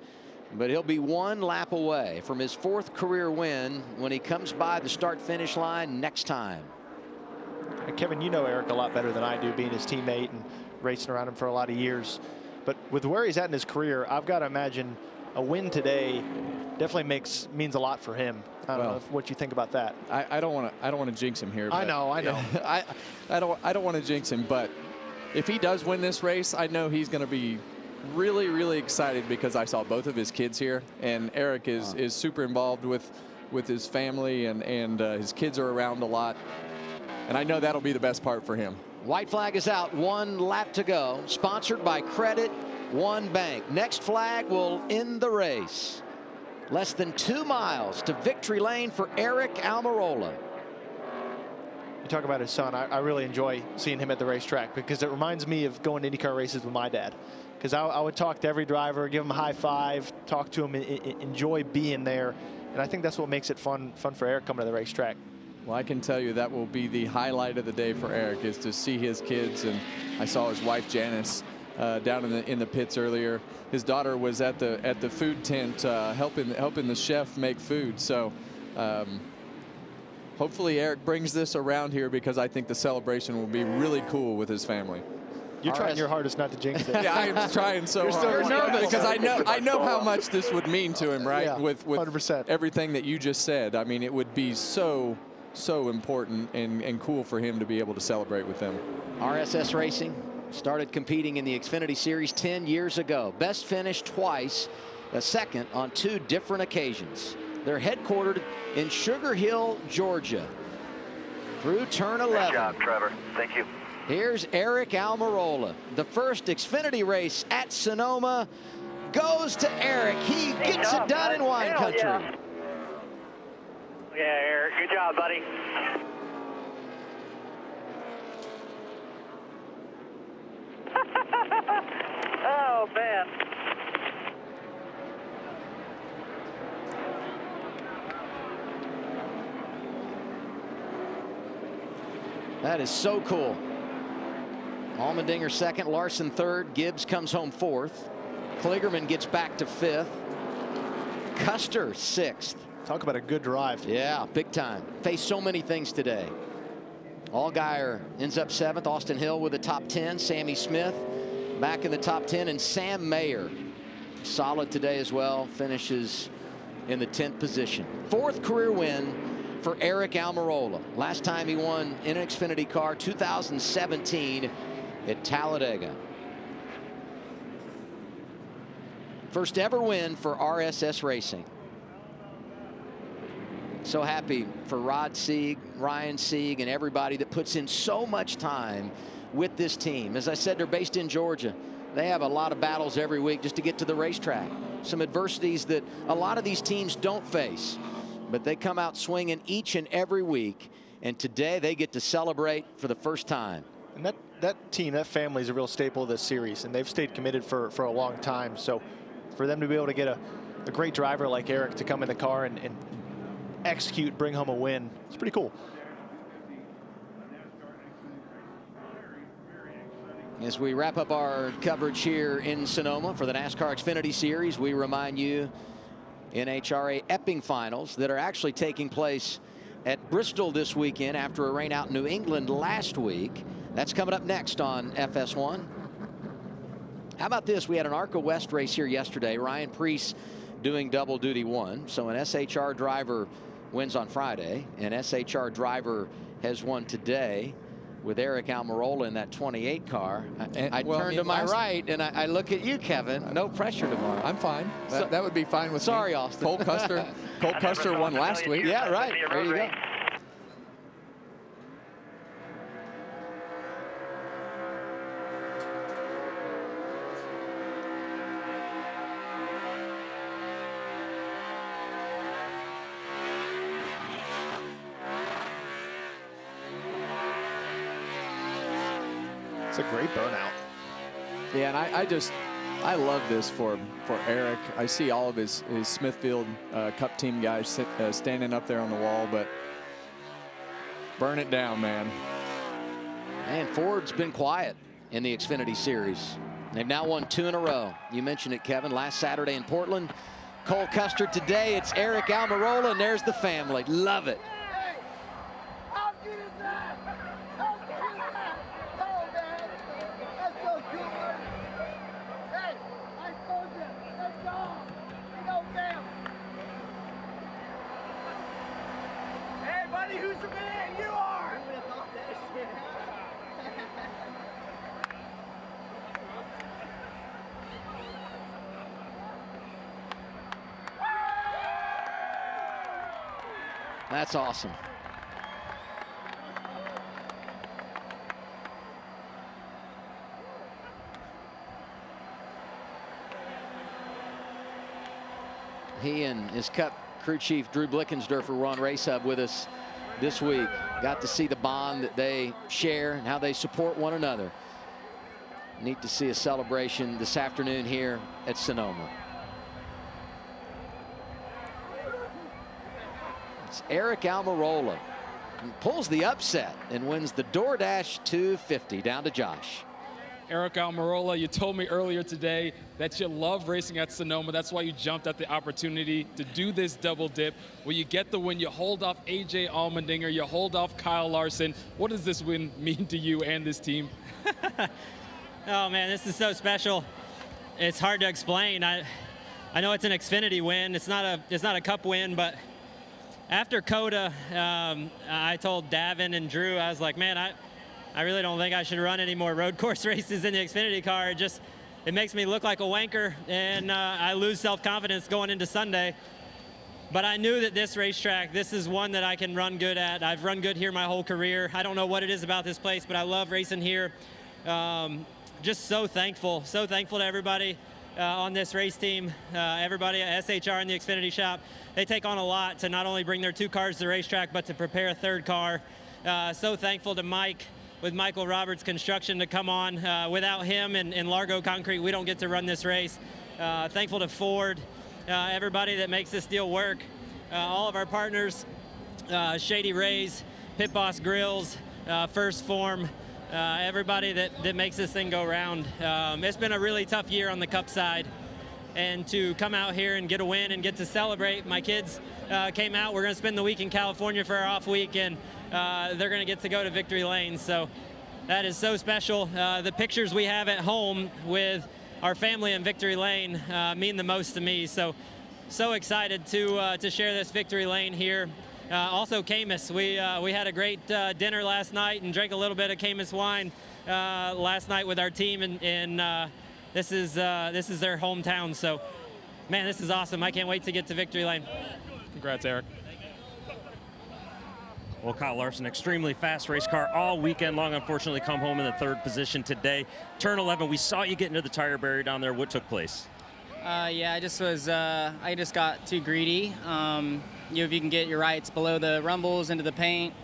but he'll be 1 lap away from his 4th career win when he comes by the start-finish line next time. Kevin, you know Eric a lot better than I do, being his teammate and racing around him for a lot of years. But with where he's at in his career, I've got to imagine a win today definitely means a lot for him. I don't know what you think about that. I don't want to jinx him here. I know. I don't want to jinx him, but if he does win this race, I know he's going to be really excited because I saw both of his kids here, and Eric is super involved with his family, and his kids are around a lot. And I know that'll be the best part for him. White flag is out. 1 lap to go. Sponsored by Credit One Bank. Next flag will end the race. Less than 2 miles to victory lane for Eric Almirola. You talk about his son. I really enjoy seeing him at the racetrack because it reminds me of going to IndyCar races with my dad. Because I would talk to every driver, give him a high five, talk to him, enjoy being there. And I think that's what makes it fun for Eric coming to the racetrack. Well, I can tell you that will be the highlight of the day for Eric, is to see his kids. And I saw his wife Janice down in the pits earlier. His daughter was at the food tent helping the chef make food. So hopefully Eric brings this around here, because I think the celebration will be really cool with his family. You're trying your hardest not to jinx it. Yeah, I'm trying so hard. Because I know how much this would mean to him, right? Yeah, with 100%. Everything that you just said. I mean, it would be so important and cool for him to be able to celebrate with them. RSS Racing started competing in the Xfinity Series 10 years ago. Best finish twice, a second on 2 different occasions. They're headquartered in Sugar Hill, Georgia. Through turn 11. Good job, Trevor. Thank you. Here's Eric Almirola. The first Xfinity race at Sonoma goes to Eric. He gets it done in wine country. Yeah, Eric, good job, buddy. Oh, man. That is so cool. Allmendinger second, Larson third, Gibbs comes home fourth. Kligerman gets back to fifth. Custer sixth. Talk about a good drive. Yeah, big time. Faced so many things today. Allgaier ends up seventh. Austin Hill with the top 10. Sammy Smith back in the top 10. And Sam Mayer, solid today as well, finishes in the 10th position. 4th career win for Eric Almirola. Last time he won in an Xfinity car, 2017 at Talladega. First ever win for RSS Racing. So happy for Rod Sieg, Ryan Sieg, and everybody that puts in so much time with this team. As I said, they're based in Georgia. They have a lot of battles every week just to get to the racetrack. Some adversities that a lot of these teams don't face, but they come out swinging each and every week. And today they get to celebrate for the first time. And that team, that family is a real staple of this series, and they've stayed committed for a long time. So for them to be able to get a great driver like Eric to come in the car and execute, bring home a win, it's pretty cool. As we wrap up our coverage here in Sonoma for the NASCAR Xfinity Series, we remind you NHRA Epping Finals that are actually taking place at Bristol this weekend after a rain out in New England last week. That's coming up next on FS1. How about this? We had an ARCA West race here yesterday. Ryan Preece doing double duty won. So an SHR driver wins on Friday. An SHR driver has won today with Eric Almirola in that 28 car. I turn to my right and I look at you, Kevin. No pressure tomorrow. I'm fine. That would be fine with sorry, me. Austin. Cole Custer won last week. Yeah, right. There you go. It's a great burnout. Yeah, and I love this for Eric. I see all of his Smithfield Cup team guys standing up there on the wall, but burn it down, man. And Ford's been quiet in the Xfinity Series. They've now won 2 in a row. You mentioned it, Kevin, last Saturday in Portland. Cole Custer today. It's Eric Almirola, and there's the family. Love it. Who's the man? You are! That's awesome. He and his Cup crew chief Drew Blickensderfer were on Race Hub with us this week. Got to see the bond that they share and how they support one another. Neat to see a celebration this afternoon here at Sonoma. It's Eric Almirola, who pulls the upset and wins the DoorDash 250 down to Josh. Eric Almirola, you told me earlier today that you love racing at Sonoma. That's why you jumped at the opportunity to do this double dip. When you get the win, you hold off AJ Allmendinger, you hold off Kyle Larson. What does this win mean to you and this team? Oh man, this is so special. It's hard to explain. I know it's an Xfinity win. It's not a Cup win, but after COTA, I told Davin and Drew, I was like, man, I really don't think I should run any more road course races in the Xfinity car. It makes me look like a wanker, and I lose self-confidence going into Sunday. But I knew that this racetrack, this is one that I can run good at. I've run good here my whole career. I don't know what it is about this place, but I love racing here. Just so thankful to everybody on this race team, everybody at SHR in the Xfinity shop. They take on a lot to not only bring their 2 cars to the racetrack, but to prepare a 3rd car. So thankful to Mike with Michael Roberts Construction to come on. Without him and Largo Concrete, we don't get to run this race. Thankful to Ford, everybody that makes this deal work. All of our partners, Shady Rays, Pit Boss Grills, First Form, everybody that makes this thing go round. It's been a really tough year on the Cup side, and to come out here and get a win and get to celebrate. My kids came out. We're going to spend the week in California for our off week, and they're going to get to go to Victory Lane. So that is so special. The pictures we have at home with our family in Victory Lane mean the most to me. So excited to share this Victory Lane here. Also Camus, we had a great dinner last night and drank a little bit of Camus wine last night with our team, and this is their hometown. So man, this is awesome. I can't wait to get to Victory Lane. Congrats, Eric. Well, Kyle Larson, extremely fast race car all weekend long. Unfortunately, come home in the 3rd position today. Turn 11, we saw you get into the tire barrier down there. What took place? Yeah, I just got too greedy. If you can get your rights below the rumbles into the paint,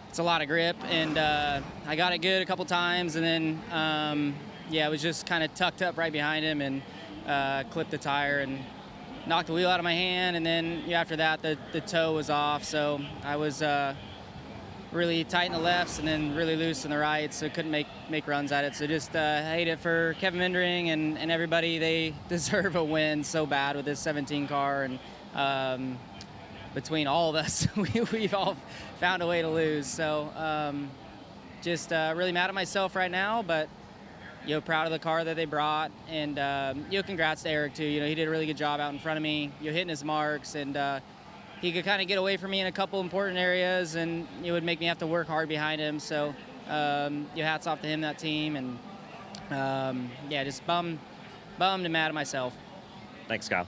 it's a lot of grip, and I got it good a couple times, and then yeah, it was just kind of tucked up right behind him and clipped the tire and knocked the wheel out of my hand, and then after that the toe was off, so I was really tight in the lefts and then really loose in the rights, so couldn't make runs at it. So just hate it for Kevin Mindering and everybody. They deserve a win so bad with this 17 car, and between all of us, we've all found a way to lose. So just really mad at myself right now, but proud of the car that they brought, and congrats to Eric too. He did a really good job out in front of me, hitting his marks, and he could kind of get away from me in a couple important areas, and it would make me have to work hard behind him. So hats off to him, that team, and yeah, just bummed and mad at myself. Thanks, Kyle.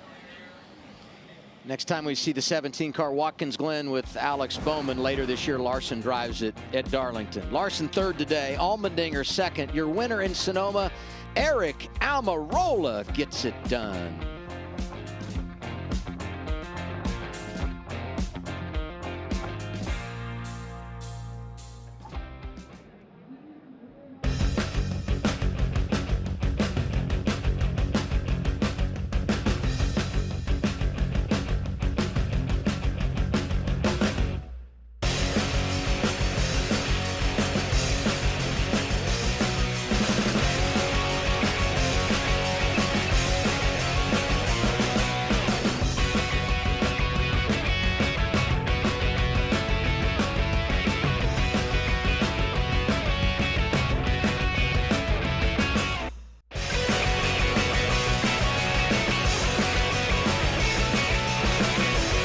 Next time we see the 17 car, Watkins Glen with Alex Bowman. Later this year, Larson drives it at Darlington. Larson 3rd today, Allmendinger 2nd. Your winner in Sonoma, Eric Almirola, gets it done.